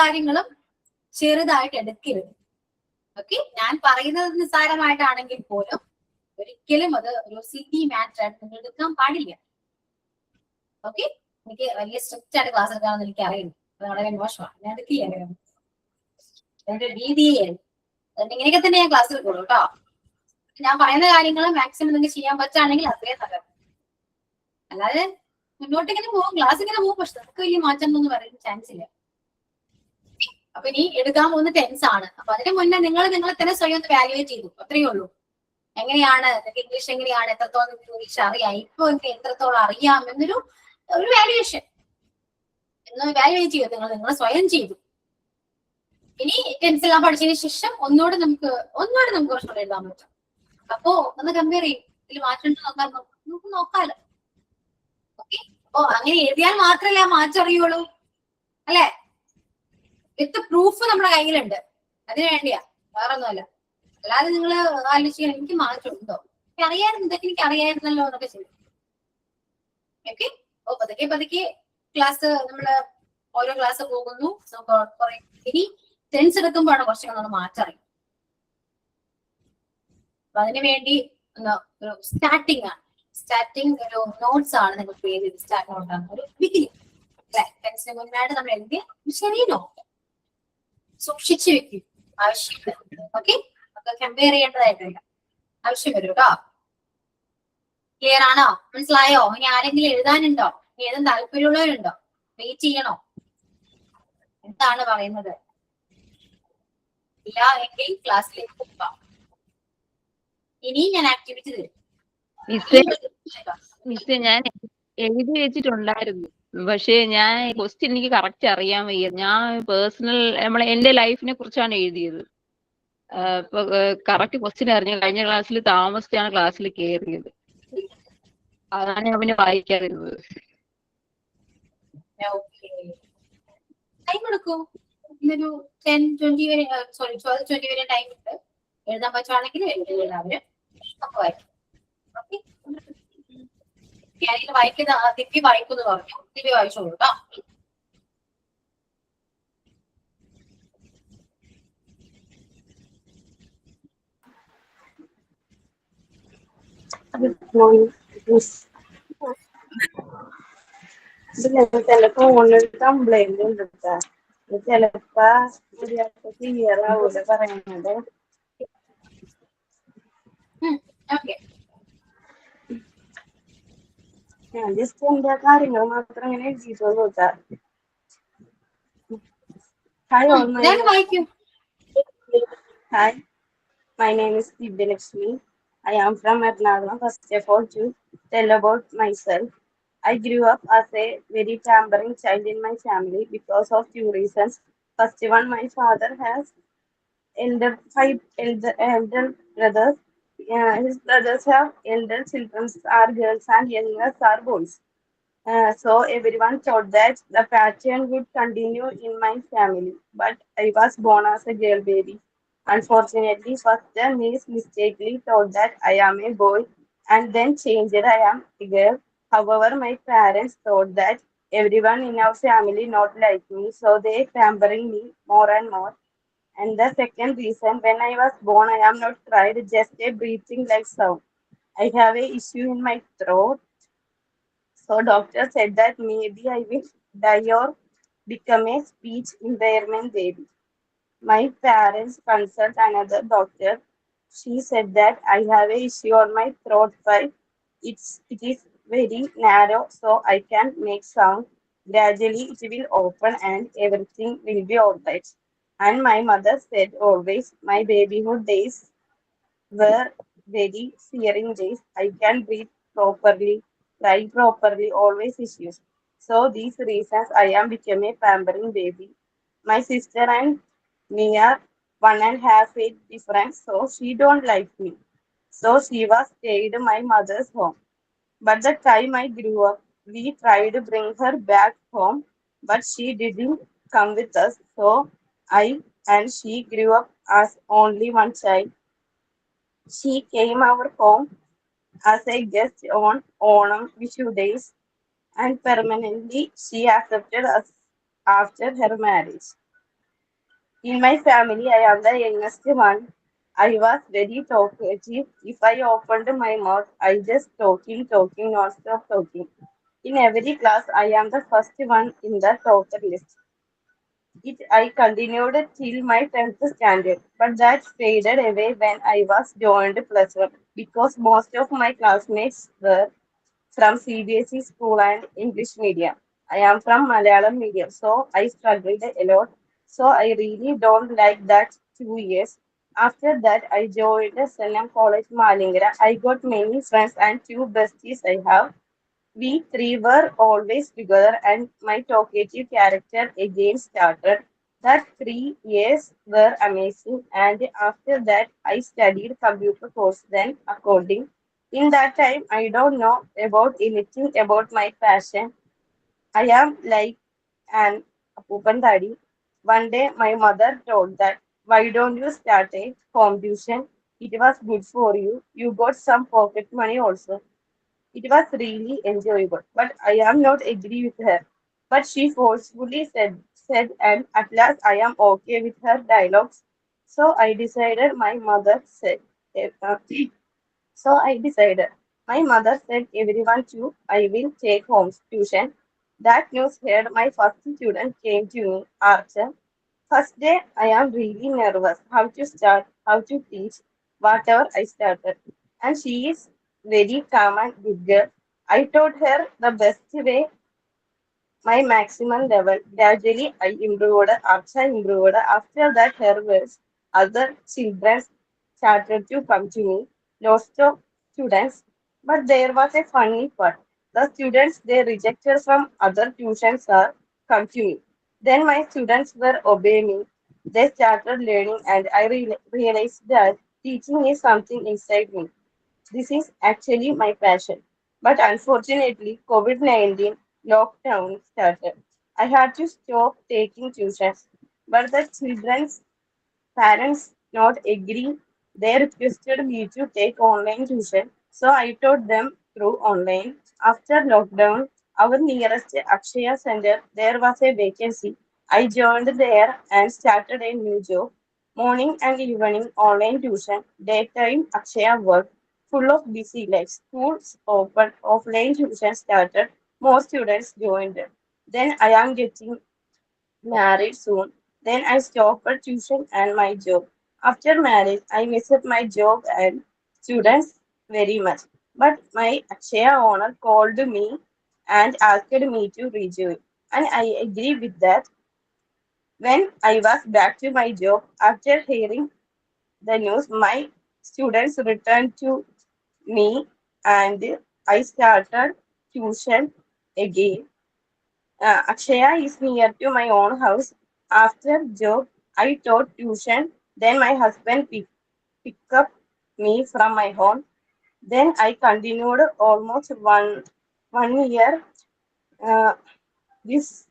കാര്യങ്ങളും ചെറുതായിട്ട് എടുക്കരുത്. ഓക്കെ, ഞാൻ പറയുന്നത് നിസ്സാരമായിട്ടാണെങ്കിൽ പോലും ഒരിക്കലും അത് ഒരു സില്ലി മാറ്റർ ആയിട്ട് നിങ്ങൾ എടുക്കാൻ പാടില്ല. ഓക്കെ, എനിക്ക് വലിയ സ്ട്രിക്റ്റ് ആയിട്ട് ക്ലാസ് എടുക്കാമെന്ന് എനിക്ക് അറിയുന്നു. അത് വളരെ മോശമാണ്, ഞാൻ എടുക്കില്ല. എന്റെ രീതിയെ അതുകൊണ്ട് ഇങ്ങനെയൊക്കെ തന്നെ ഞാൻ ക്ലാസ് എടുക്കുള്ളൂ കേട്ടോ. ഞാൻ പറയുന്ന കാര്യങ്ങൾ മാക്സിമം നിങ്ങൾക്ക് ചെയ്യാൻ പറ്റുകയാണെങ്കിൽ അത്രയും നല്ലത്. അല്ലാതെ മുന്നോട്ട് ഇങ്ങനെ പോകും, ക്ലാസ് ഇങ്ങനെ പോകും, പക്ഷെ നമുക്ക് വലിയ മാറ്റം ഒന്നും പറയാൻ ചാൻസ് ഇല്ല. അപ്പൊ ഇനി എടുക്കാൻ പോകുന്ന ടെൻസ് ആണ്. അപ്പൊ അതിന് മുന്നേ നിങ്ങൾ നിങ്ങളെ തന്നെ സ്വയം ഒന്ന് വാല്യുവേറ്റ് ചെയ്തു, അത്രയേ ഉള്ളൂ. എങ്ങനെയാണ് നിങ്ങൾക്ക് ഇംഗ്ലീഷ്, എങ്ങനെയാണ്, എത്രത്തോളം ഇംഗ്ലീഷ് അറിയാം, ഇപ്പൊ എനിക്ക് എത്രത്തോളം അറിയാം എന്നൊരു വാല്യുവേഷൻ എന്ന് വാല്യുവേറ്റ് ചെയ്തു നിങ്ങൾ സ്വയം ചെയ്തു. ഇനി ടെൻസ് എല്ലാം പഠിച്ചതിന് ശേഷം ഒന്നുകൂടെ നമുക്ക് കുറച്ചുകൂടെ എഴുതാൻ പറ്റും. അപ്പോ ഒന്ന് കമ്പയർ ചെയ്യും, ഇതിൽ മാറ്റം നമുക്ക് നോക്കാലോ. ഓക്കെ, അപ്പൊ അങ്ങനെ എഴുതിയാൽ മാത്രമല്ല മാറ്റം അറിയുള്ളൂ അല്ലെ. വിത്ത് പ്രൂഫ് നമ്മുടെ കയ്യിലുണ്ട്, അതിനു വേണ്ടിയാ, വേറെ ഒന്നുമല്ല. അല്ലാതെ നിങ്ങൾ ആലോചിക്കാൻ എനിക്ക് മാറ്റം ഉണ്ടോ, എനിക്ക് അറിയായിരുന്നു, ഇതൊക്കെ എനിക്ക് അറിയായിരുന്നല്ലോ എന്നൊക്കെ ചെയ്യും. ഓക്കെ, അപ്പൊ പതുക്കെ പതുക്കെ ക്ലാസ് നമ്മള് ഓരോ ക്ലാസ് പോകുന്നു. ഇനി ടെൻസ് എടുക്കുമ്പോഴാണ് കുറച്ചൊക്കെ നമ്മൾ മാറ്റം അറിയും. അപ്പൊ അതിനു വേണ്ടി ഒരു സ്റ്റാർട്ടിംഗ് ആണ്, ഒരു നോട്ട്സ് ആണ് നിങ്ങൾ ക്രിയേറ്റ് ചെയ്ത് സ്റ്റാർട്ട് നോട്ടാണ് ഒരു ബിഗിനിങ് അല്ലെ. ടെൻസിന് മുന്നായിട്ട് നമ്മൾ എഴുതിയ ചെറിയ നോട്ട് സൂക്ഷിച്ചു വെക്കും, ആവശ്യം. ഓക്കെ, നമുക്ക് കമ്പയർ ചെയ്യേണ്ടതായിട്ടില്ല, ആവശ്യം വരും കേട്ടോ. ക്ലിയർ ആണോ, മനസ്സിലായോ? ഇനി ആരെങ്കിലും എഴുതാനുണ്ടോ, ഇനി എഴുതാൻ താല്പര്യമുള്ളവരുണ്ടോ, വെയിറ്റ് ചെയ്യണോ, എന്താണ് പറയുന്നത്? ഇല്ല എങ്കിൽ ക്ലാസ്സിലേക്ക് പോകാം. ഇനി ഞാൻ ആക്ടിവിറ്റി തരും. മിസ്സേ ഞാൻ എഴുതി വെച്ചിട്ടുണ്ടായിരുന്നു, പക്ഷെ ഞാൻ ക്വസ്റ്റ്യൻ എനിക്ക് കറക്റ്റ് അറിയാൻ വയ്യ. ഞാൻ പേഴ്സണൽ എന്റെ ലൈഫിനെ കുറിച്ചാണ് എഴുതിയത്. ഇപ്പൊ കറക്റ്റ് ക്വസ്റ്റ്യൻ അറിഞ്ഞു. കഴിഞ്ഞ ക്ലാസ്സിൽ താമസിച്ചാണ് ക്ലാസ്സിൽ കയറിയത്, അതാണ് ഞാൻ പിന്നെ വായിക്കാതിരുന്നത്. ടൈം എടുക്കൂ, ഇന്നൊരു 10-20 വരെ, 12-20 വരെ ടൈം ഉണ്ട്. എഴുതാൻ പറ്റുവാണെങ്കിൽ എല്ലാവരും നമുക്ക് വായിക്കാം. ഓക്കെ, ഞാനിത് വായിക്കുന്ന ദിവ്യ വായിക്കുന്നു പറഞ്ഞു, ദിവ്യ വായിച്ചോളൂ കേട്ടോ. ചിലപ്പോ ഫോണിൽ കംപ്ലൈന്റ് ഉണ്ട് കേട്ടാ, ചിലപ്പോ ക്ലിയർ ആവൂല പറയുന്നത്. ഓക്കെ, ഞാൻ ജസ്റ്റ് എന്റെ കാര്യങ്ങൾ മാത്രം ഇങ്ങനെ എഴുതിയിട്ടുള്ളൂ കേട്ടാ. Hi all, വായിക്കൂ. Hi, my name is Divya Lakshmi. I am from Ernakulam. First of all, to tell about myself. I grew up as a very pampering child in my family because of few reasons. First one, my father has five elder brothers. His brothers have elder children are girls and youngest are boys. So everyone thought that the pattern would continue in my family, but I was born as a girl baby. Unfortunately, first the niece mistakenly thought that I am a boy and then changed I am a girl. However, my parents thought that everyone in our family not like me, so they pampering me more and more. And the second reason, when I was born, I am not cried, just a breathing like sound. I have a issue in my throat, so doctor said that maybe I will die or become a speech impairment baby. My parents consult another doctor. She said that I have a issue on my throat pipe. It is very narrow, so I can make sound. Gradually it will open and everything will be alright. And my mother said always my babyhood days were very searing days. I can breathe properly, cry properly, always issues. So these reasons I am become a pampering baby. My sister and me are 1.5 age difference, so she don't like me. So she was stayed in my mother's home. But the time I grew up, we tried to bring her back home, but she didn't come with us. So I and she grew up as only one child. She came our home as a guest on Onam Vishu days, and permanently she accepted us after her marriage. In my family, I am the youngest one. I was very talkative. If I opened my mouth, I just talking, non-stop talking. In every class, I am the first one in the talker list. I continued till my 10th standard, but that faded away when I was joined plus one because most of my classmates were from CBSE school and English medium. I am from Malayalam medium, so I struggled a lot. So I really don't like that 2 years. After that, I joined SNM College Malingara. I got many friends and two besties I have. We three were always together, and my talkative character again started. That 3 years were amazing, and after that, I studied computer course, then accounting. In that time, I don't know about anything about my passion. I am like an Appupan Tadi. One day, my mother told that, why don't you start a home tuition? It was good for you. You got some pocket money also. It was really enjoyable, but I am not agree with her. But she forcefully said, and at last I am okay with her dialogues. So I decided. My mother said, uh, so I decided. My mother said, everyone too. I will take home tuition. That news heard my first student came to me, Archer. First day, I am really nervous how to start, how to teach, whatever I started. And she is very calm and good girl. I taught her the best way, my maximum level. Gradually, I improved, Aksha improved. After that, her words, other children started to come to me, lots of students. But there was a funny part. The students they rejected from other tuitions are come to me. Then my students were obeying me. They started learning, and I realized that teaching is something inside me. This is actually my passion. But unfortunately, COVID 19 lockdown started. I had to stop taking tuitions. But the children's parents not agree. They requested me to take online tuition. So I taught them through online. After lockdown, our nearest Akshaya center, there was a vacancy. I joined there and started a new job. Morning and evening online tuition, daytime Akshaya work, full of busy lives. Schools open, offline tuition started, more students joined. Then I am getting married soon. Then I stopped tuition and my job. After marriage, I missed my job and students very much. But my Akshaya owner called me and asked me to rejoin. And I agree with that. When I was back to my job, after hearing the news, my students returned to me and I started tuition again. Akshaya is near to my own house. After job, I taught tuition. Then my husband picked up me from my home. Then I continued almost one year uh, this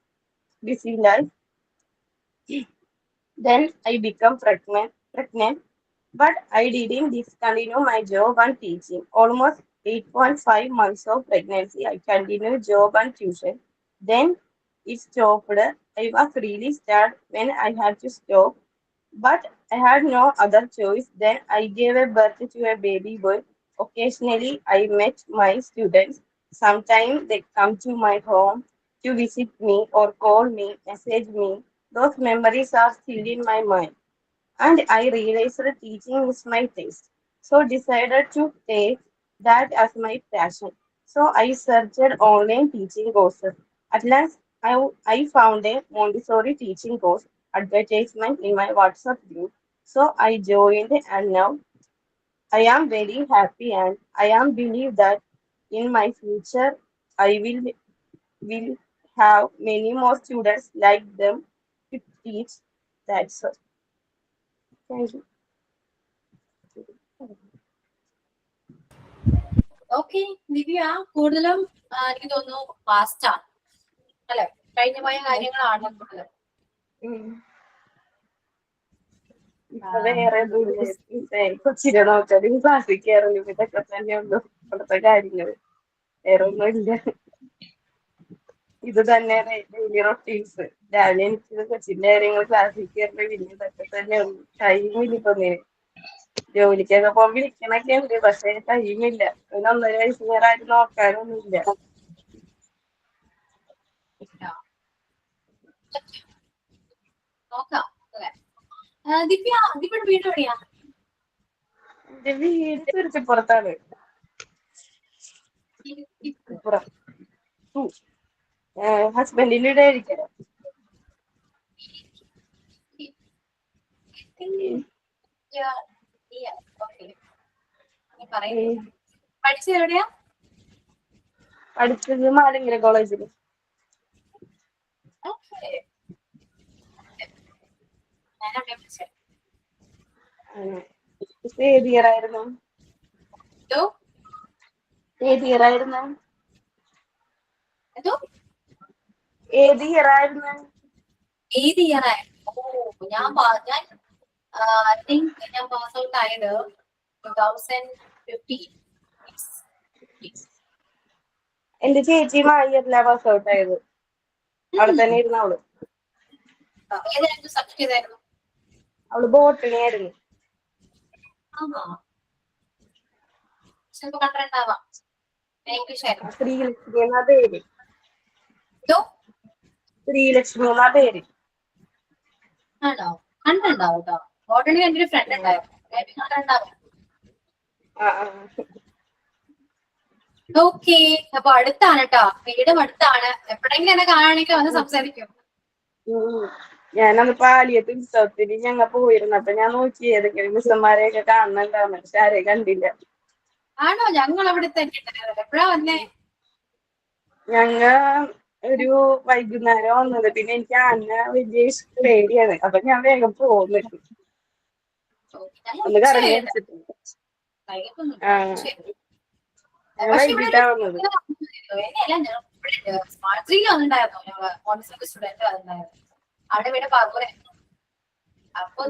busy life. Then I became pregnant, but I didn't discontinue my job and teaching. Almost 8.5 months of pregnancy, I continued job and tuition. Then it stopped. I was really sad when I had to stop, but I had no other choice. Then I gave a birth to a baby boy. Occasionally, I met my students. Sometimes they come to my home to visit me or call me, message me. Those memories are still in my mind. And I realized that teaching is my taste. So decided to take that as my passion. So I searched online teaching courses. At last, I found a Montessori teaching course advertisement in my WhatsApp group. So I joined and now I am very happy and I am believe that in my future I will have many more students like them to teach. That's all. Thank you. Okay Divya കൂടുതലും എനിക്ക് തോന്നുന്നു past ആണ് അല്ലെ, കഴിഞ്ഞു പോയ കാര്യങ്ങളാണ് കൂടുതൽ. ഇപ്പൊ വേറെ കൊച്ചിനെ നോക്കാനും ക്ലാസ്സിൽ കയറലും ഇതൊക്കെ തന്നെ ഉള്ളു ഇവിടുത്തെ കാര്യങ്ങള്. വേറെ ഒന്നുമില്ല. ഇത് തന്നെ ഡെയിലി റൊട്ടീൻസ്. രാവിലെ എനിക്ക് കൊച്ചിന്റെ കാര്യങ്ങൾ ക്ലാസ്സിൽ കയറല്, പിന്നെ ഇതൊക്കെ തന്നെ ഉള്ളു. ടൈമില്ല ഇപ്പൊ ഒന്നിന്. ജോലിക്കൊക്കെ പോകാൻ വിളിക്കണൊക്കെ ഉണ്ട്, പക്ഷെ ടൈമില്ല. ഒരു 1.5 വയസ്സ് നേരം ആരും നോക്കാനൊന്നുമില്ല. നോക്കാം അല്ലെ. ദിവ്യയുടെ വീട് എവിടെയാ? എന്റെ വീട് തുരുത്തിപ്പുറത്താണ്. ഇപ്പുറം ഹസ്ബൻഡിന്റെ വീട് ആയിരിക്കണം. പഠിച്ചത് എവിടെയാ? പഠിച്ചത് മാലിങ്കര കോളേജില്. ഏത് ഇയർ ആയിരുന്നു? ഏത് ഇയർ ആയിരുന്നു? ഏത് ഇയർ ആയിരുന്നു? ഏത് ഇയർ ആയിരുന്നു? ഞാൻ ഞാൻ പാസ് ഔട്ട് ആയത് 2015. എന്റെ ചേച്ചി ആ ഇയറിലാ പാസ് ഔട്ട് ആയത്. അവിടെ തന്നെ ഇരുന്നു അവള്. ഏതായിരുന്നു സബ്ജക്ട് ഏതായിരുന്നു? അവള് ബോട്ടണി ആയിരുന്നു. ചിലപ്പോ കണ്ടിട്ടുണ്ടാവാം. ഇംഗ്ലീഷ് ആയിരുന്നു. ശ്രീലക്ഷ്മി എന്നാ പേര്. ശ്രീലക്ഷ്മി എന്നാ പേര്. ആണോ? കണ്ടിട്ടുണ്ടാവും കേട്ടോ. ബോട്ടണി എൻ്റെ ഒരു ഫ്രണ്ട് ഉണ്ടായിരുന്നു. കണ്ടിട്ടുണ്ടാവും. ഓക്കെ, അപ്പൊ അടുത്താണ് കേട്ടോ, വീടും അടുത്താണ്. എപ്പോഴെങ്കിലും എന്നെ കാണുകയാണെങ്കിൽ വന്ന് സംസാരിക്കും. ഞാനന്ന് പാലിയത്ത് ഉത്സവത്തിന് ഞങ്ങൾ പോയിരുന്നു. അപ്പൊ ഞാൻ നോക്കി ഏതൊക്കെയാണ് മിസ്സന്മാരെയൊക്കെ കാണുന്നുണ്ടാവുന്നു. പക്ഷെ ആരെയും കണ്ടില്ല. ആണോ? ഞങ്ങൾ അവിടെ തന്നെ ഉണ്ടായിരുന്നത്. എപ്പോഴാ വന്നേ? ഞങ്ങ ഒരു വൈകുന്നേരം വന്നത്. പിന്നെ എനിക്ക് ആന വലിയ പേടിയാണ്. അപ്പൊ ഞാൻ വേഗം പോകുന്നു. ഒന്ന് കറങ്ങി അടിച്ചിട്ടുണ്ട്. വൈകിട്ടാ വന്നത്. അവിടെ വീട് പറവൂരെ. അപ്പൊ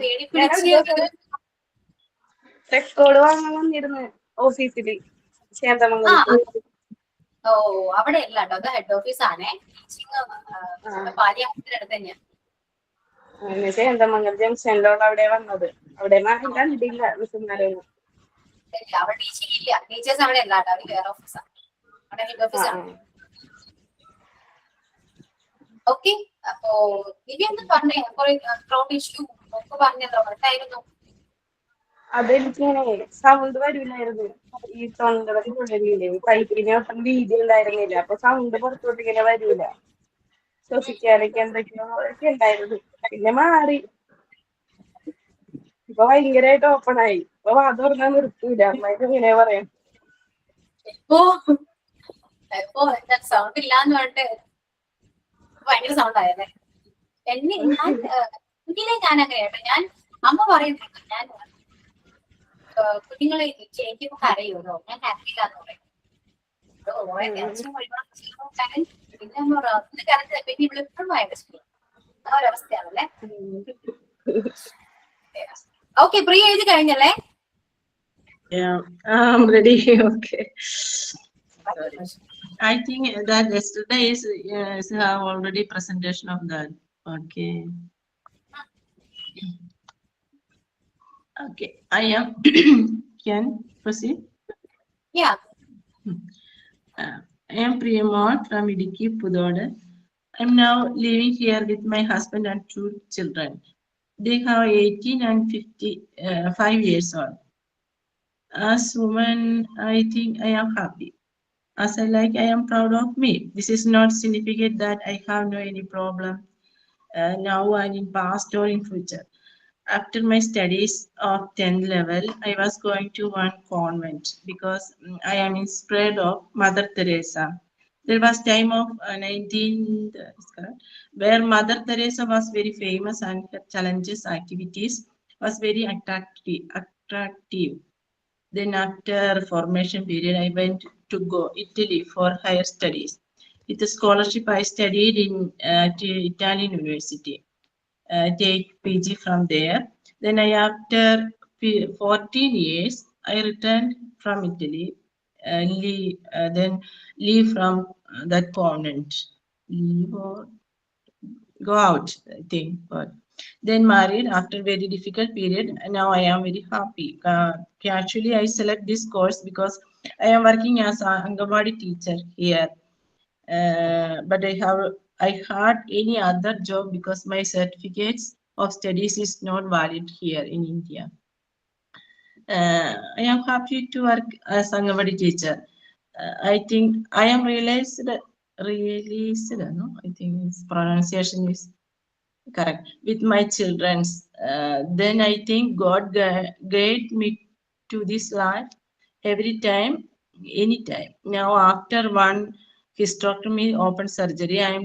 റെക്കോർഡ് വാങ്ങാൻ വന്നിരുന്നു ഓഫീസില് ചേന്തമംഗലത്ത്. ഓ, അവിടെ അല്ല കേട്ടോ, അത് ഹെഡ് ഓഫീസ് ആണേ. പാലിയാമത്തിന്റെ അടുത്ത് തന്നെയാ. ചേന്തമംഗലം ജംഗ്ഷനിലുള്ള അവിടെ വന്നത്. അവിടെ കണ്ടിട്ടില്ല മിസ്സന്മാരൊന്നും. അവിടെ ടീച്ചിങ് ഇല്ല. ടീച്ചേഴ്സ് അവിടെ അല്ല കേട്ടോ, അവര് വേറെ ഓഫീസാണ്. അവിടെ ഹെഡ് ഓഫീസാണ്. ഓക്കെ, അപ്പോ ദിവ്യ എന്താ പറഞ്ഞേ? കുറെ ത്രോട്ട് ഇഷ്യൂ ഒക്കെ പറഞ്ഞല്ലോ, എന്തായിരുന്നു? അതെനിക്കിങ്ങനെ സൗണ്ട് വരില്ലായിരുന്നു. ഈ തൊണ്ടയുടെ ഉള്ളിലെ പൈപ്പിന് ഒട്ടും വീതി ഉണ്ടായിരുന്നില്ല. അപ്പൊ സൗണ്ട് പുറത്തോട്ട് ഇങ്ങനെ വരൂല. ശ്വസിക്കാനൊക്കെ എന്തൊക്കെയോ ഒക്കെ ഉണ്ടായിരുന്നു. പിന്നെ മാറി. ഇപ്പൊ ഭയങ്കരമായിട്ട് ഓപ്പൺ ആയി. ഇപ്പൊ വാ തുറന്നാ നിർത്തൂല. അമ്മയൊക്കെ ഇങ്ങനെ പറയാം. ഇപ്പോ സൗണ്ട് ഇല്ലാന്ന് പറഞ്ഞിട്ട് ഭയങ്കര സൗണ്ട് ആയല്ലേ. കുഞ്ഞിനെ ഞാൻ അങ്ങനെയാട്ടോ. ഞാൻ അമ്മ പറയുന്നുണ്ട്, ഞാൻ കുഞ്ഞുങ്ങളെ ചേച്ചിപ്പോ കരയൂല്ലോ, ഞാൻ ഹാപ്പി ഇല്ലാന്ന് പറയും. പിന്നെ അമ്മ പറയാം കരഞ്ഞത്. പിന്നെ ഇവിടെ എപ്പോഴും ഭയങ്കര ആ ഒരവസ്ഥയാണല്ലേ. ഓക്കെ, പ്രീ എഴുതി കഴിഞ്ഞല്ലേ? Yeah, I'm ready. Okay. Sorry. I think that yesterday is have already presentation of that. Okay. Okay, I am. Can proceed? Yeah. I am Priyamol from Idiki, Pudoda. I'm now living here with my husband and 2 children. They have 18 and 5 years old. As woman, I think I am happy. As I like, I am proud of me. This is not significant that I have no any problem now and in past or in future. After my studies of 10th level, I was going to one convent because I am inspired of Mother Teresa. There was time of 19th where Mother Teresa was very famous and her challenges activities was very attractive. Then after formation period, I went to go Italy for higher studies. With a scholarship, I studied in Italian University. Take PG from there. Then after 14 years, I returned from Italy. Then leave from that convent. Leave or go out, I think. But then married after very difficult period. And now I am very happy. Actually, I select this course because I am working as an Angawadi teacher here. But I had any other job because my certificates of studies is not valid here in India. I am happy to work as Anganwadi teacher. I think I am realized, no? I think its pronunciation is correct, with my children's. Then I think God guide me to this life every time, anytime. Now after one hysterectomy open surgery, I am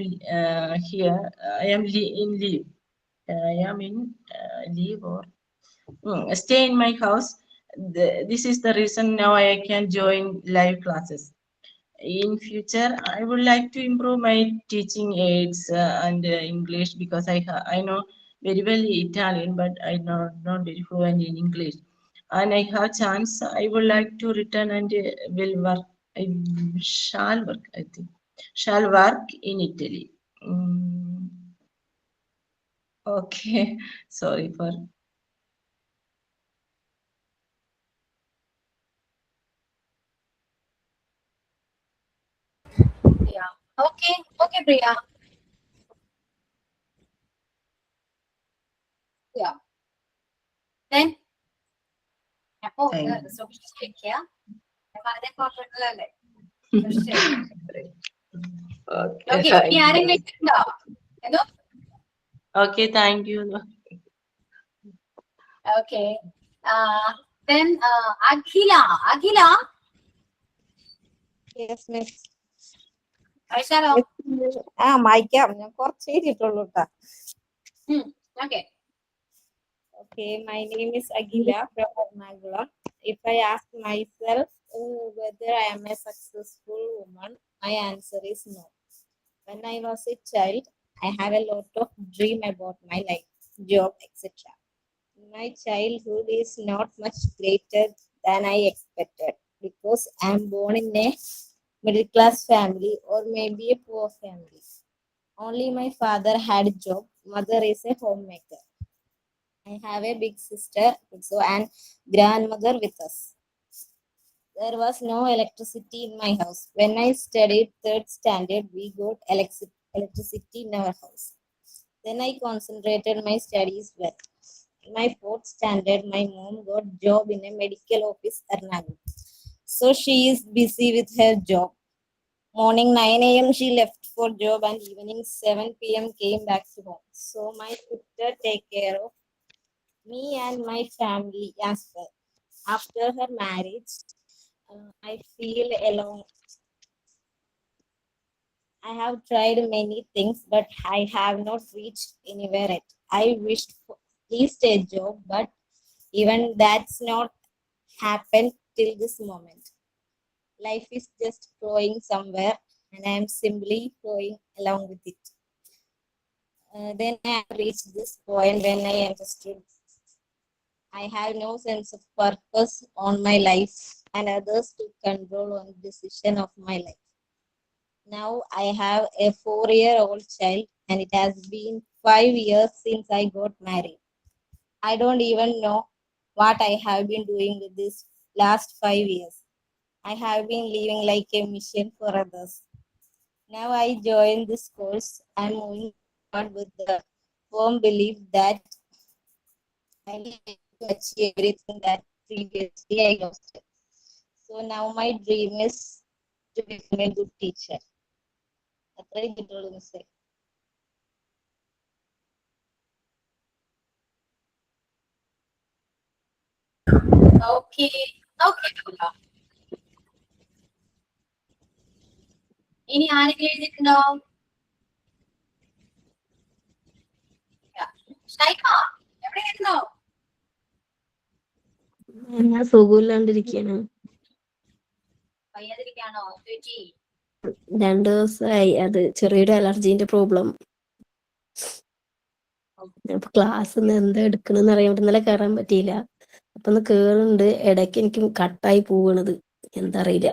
here. I am in leave. I am in leave or stay in my house. This is the reason now I can join live classes. In future, I would like to improve my teaching aids and English, because I know very well Italian, but I know not very fluent in English. And I have chance, I would like to return and will work. I shall work. I think shall work in Italy. Okay, sorry for. Yeah. Okay. Okay, Priya. Yeah. Then. അപ്പോ സൂക്ഷിച്ചിരിക്കുക. വളരെ important അല്ലേ? സൂക്ഷിച്ചിരിക്കുക. Okay, Okay. thank ഇനി you. ആരെങ്കിലും ഉണ്ടോ? എന്തോ? Okay, thank you. Okay. Then Akhila. Akhila. Yes, miss. Aishalo. വായിക്കാം ഞാൻ കുറച്ച് എഴുതിയിട്ടുള്ളൂ കേട്ടോ. Okay. Okay, my name is Akhila from Ernakulam. If I ask myself whether I am a successful woman, my answer is no. When I was a child, I had a lot of dream about my life, job, etc. My childhood is not much greater than I expected because I am born in a middle class family or maybe a poor family. Only my father had a job, mother is a homemaker. I have a big sister and grandmother with us. There was no electricity in my house. When I studied 3rd standard, we got electricity in our house. Then I concentrated my studies well. In my 4th standard, my mom got job in a medical office at Ernakulam. So she is busy with her job. Morning 9 a.m. she left for job and evening 7 p.m. came back to home. So my sister take care of me and my family as well. After her marriage, I feel alone. I have tried many things, but I have not reached anywhere yet. I wished for at least a job, but even that's not happened till this moment. Life is just going somewhere, and I am simply going along with it. Then I reached this point when I understood I have no sense of purpose on my life, and others took control on the decision of my life. Now I have a 4-year-old child, and it has been 5 years since I got married. I don't even know what I have been doing with this last 5 years. I have been living like a mission for others. Now I joined this course. I'm moving on with the firm belief that I need to achieve everything that previously I lost. So now my dream is to become a good teacher. അത്രയും കിട്ടുള്ളൂ മിസ്സേ. Okay. Okay, Abdullah. ഇനി ആരെങ്കിലും എഴുതിയിട്ടുണ്ടോ? ഷൈഖ, എവിടെയായിരുന്നോ? ഞാൻ സുഖമില്ലാണ്ടിരിക്കാണ്. വയ്യാതിരിക്കാണോ? ചേച്ചി 2 ദിവസമായി. അത് ചെറിയൊരു അലർജീന്റെ പ്രോബ്ലം. അപ്പൊ ക്ലാസ് എന്താ എടുക്കണെന്ന് അറിയാൻ പറ്റും. ഇന്നലെ കയറാൻ പറ്റിയില്ല. അപ്പൊ ഒന്ന് കേറുന്നുണ്ട്, ഇടയ്ക്ക് എനിക്ക് കട്ടായി പോവണത് എന്താ അറിയില്ല.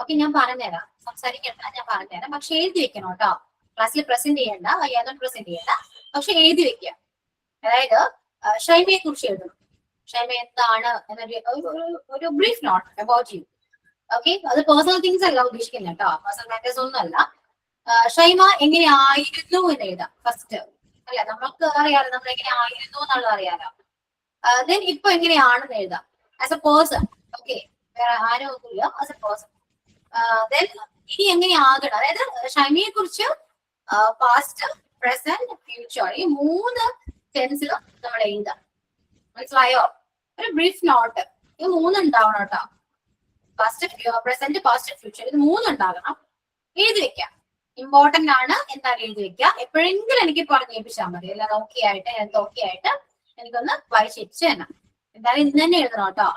ഓക്കെ, ഞാൻ പറഞ്ഞുതരാം. സംസാരിക്കണ്ട, ഞാൻ പറഞ്ഞുതരാം. പക്ഷെ എഴുതി വെക്കണം കേട്ടോ. ക്ലാസ്സിൽ പ്രസന്റ് ചെയ്യണ്ട, വയ്യാതെ പ്രസന്റ് ചെയ്യണ്ട, പക്ഷെ എഴുതി വെക്കുക. അതായത് ഷൈമയെ കുറിച്ച് എഴുതണം. ഷൈമ എന്താണ് എന്നൊരു brief not about you. Okay, അത് പേഴ്സണൽ തിങ്സ് അല്ല ഉദ്ദേശിക്കുന്നത് കേട്ടോ. പേഴ്സണൽ മാറ്റേഴ്സ് ഒന്നും അല്ല. ഷൈമ എങ്ങനെയായിരുന്നു എന്ന് എഴുതാം ഫസ്റ്റ്. അല്ല, നമുക്ക് അറിയാലോ നമ്മൾ എങ്ങനെ ആയിരുന്നു എന്നുള്ളത് അറിയാലോ. ദെൻ ഇപ്പൊ എങ്ങനെയാണെന്ന് എഴുതാം ആസ് എ പേഴ്സൺ. ഓക്കെ, വേറെ ആരും ഒന്നുമില്ല, ആസ് എ പേഴ്സൺ. ദെൻ ഇനി എങ്ങനെയാകണം, അതായത് ഷൈമയെ കുറിച്ച് പാസ്റ്റ്, പ്രസന്റ്, ഫ്യൂച്ചർ, ഈ 3 ടെൻസിലും നമ്മൾ എഴുതാം. മനസ്സിലായോ? ഒരു ബ്രീഫ് നോട്ട്, ഇത് 3 ഉണ്ടാവണം കേട്ടോ. പാസ്റ്റ്, പ്രസന്റ്, പാസ്റ്റ്, ഫ്യൂച്ചർ, ഇത് 3 ഉണ്ടാകണം. എഴുതി വെക്കാം, ഇമ്പോർട്ടന്റ് ആണ്. എന്തായാലും എഴുതി വെക്കാം. എപ്പോഴെങ്കിലും എനിക്ക് പറഞ്ഞേൽപ്പിച്ചാൽ മതി. എല്ലാം ഓക്കെ ആയിട്ട് എനിക്കൊന്ന് വായിച്ചേപ്പിച്ച് തരണം. എന്തായാലും ഇന്ന് തന്നെ എഴുതണം കേട്ടോ.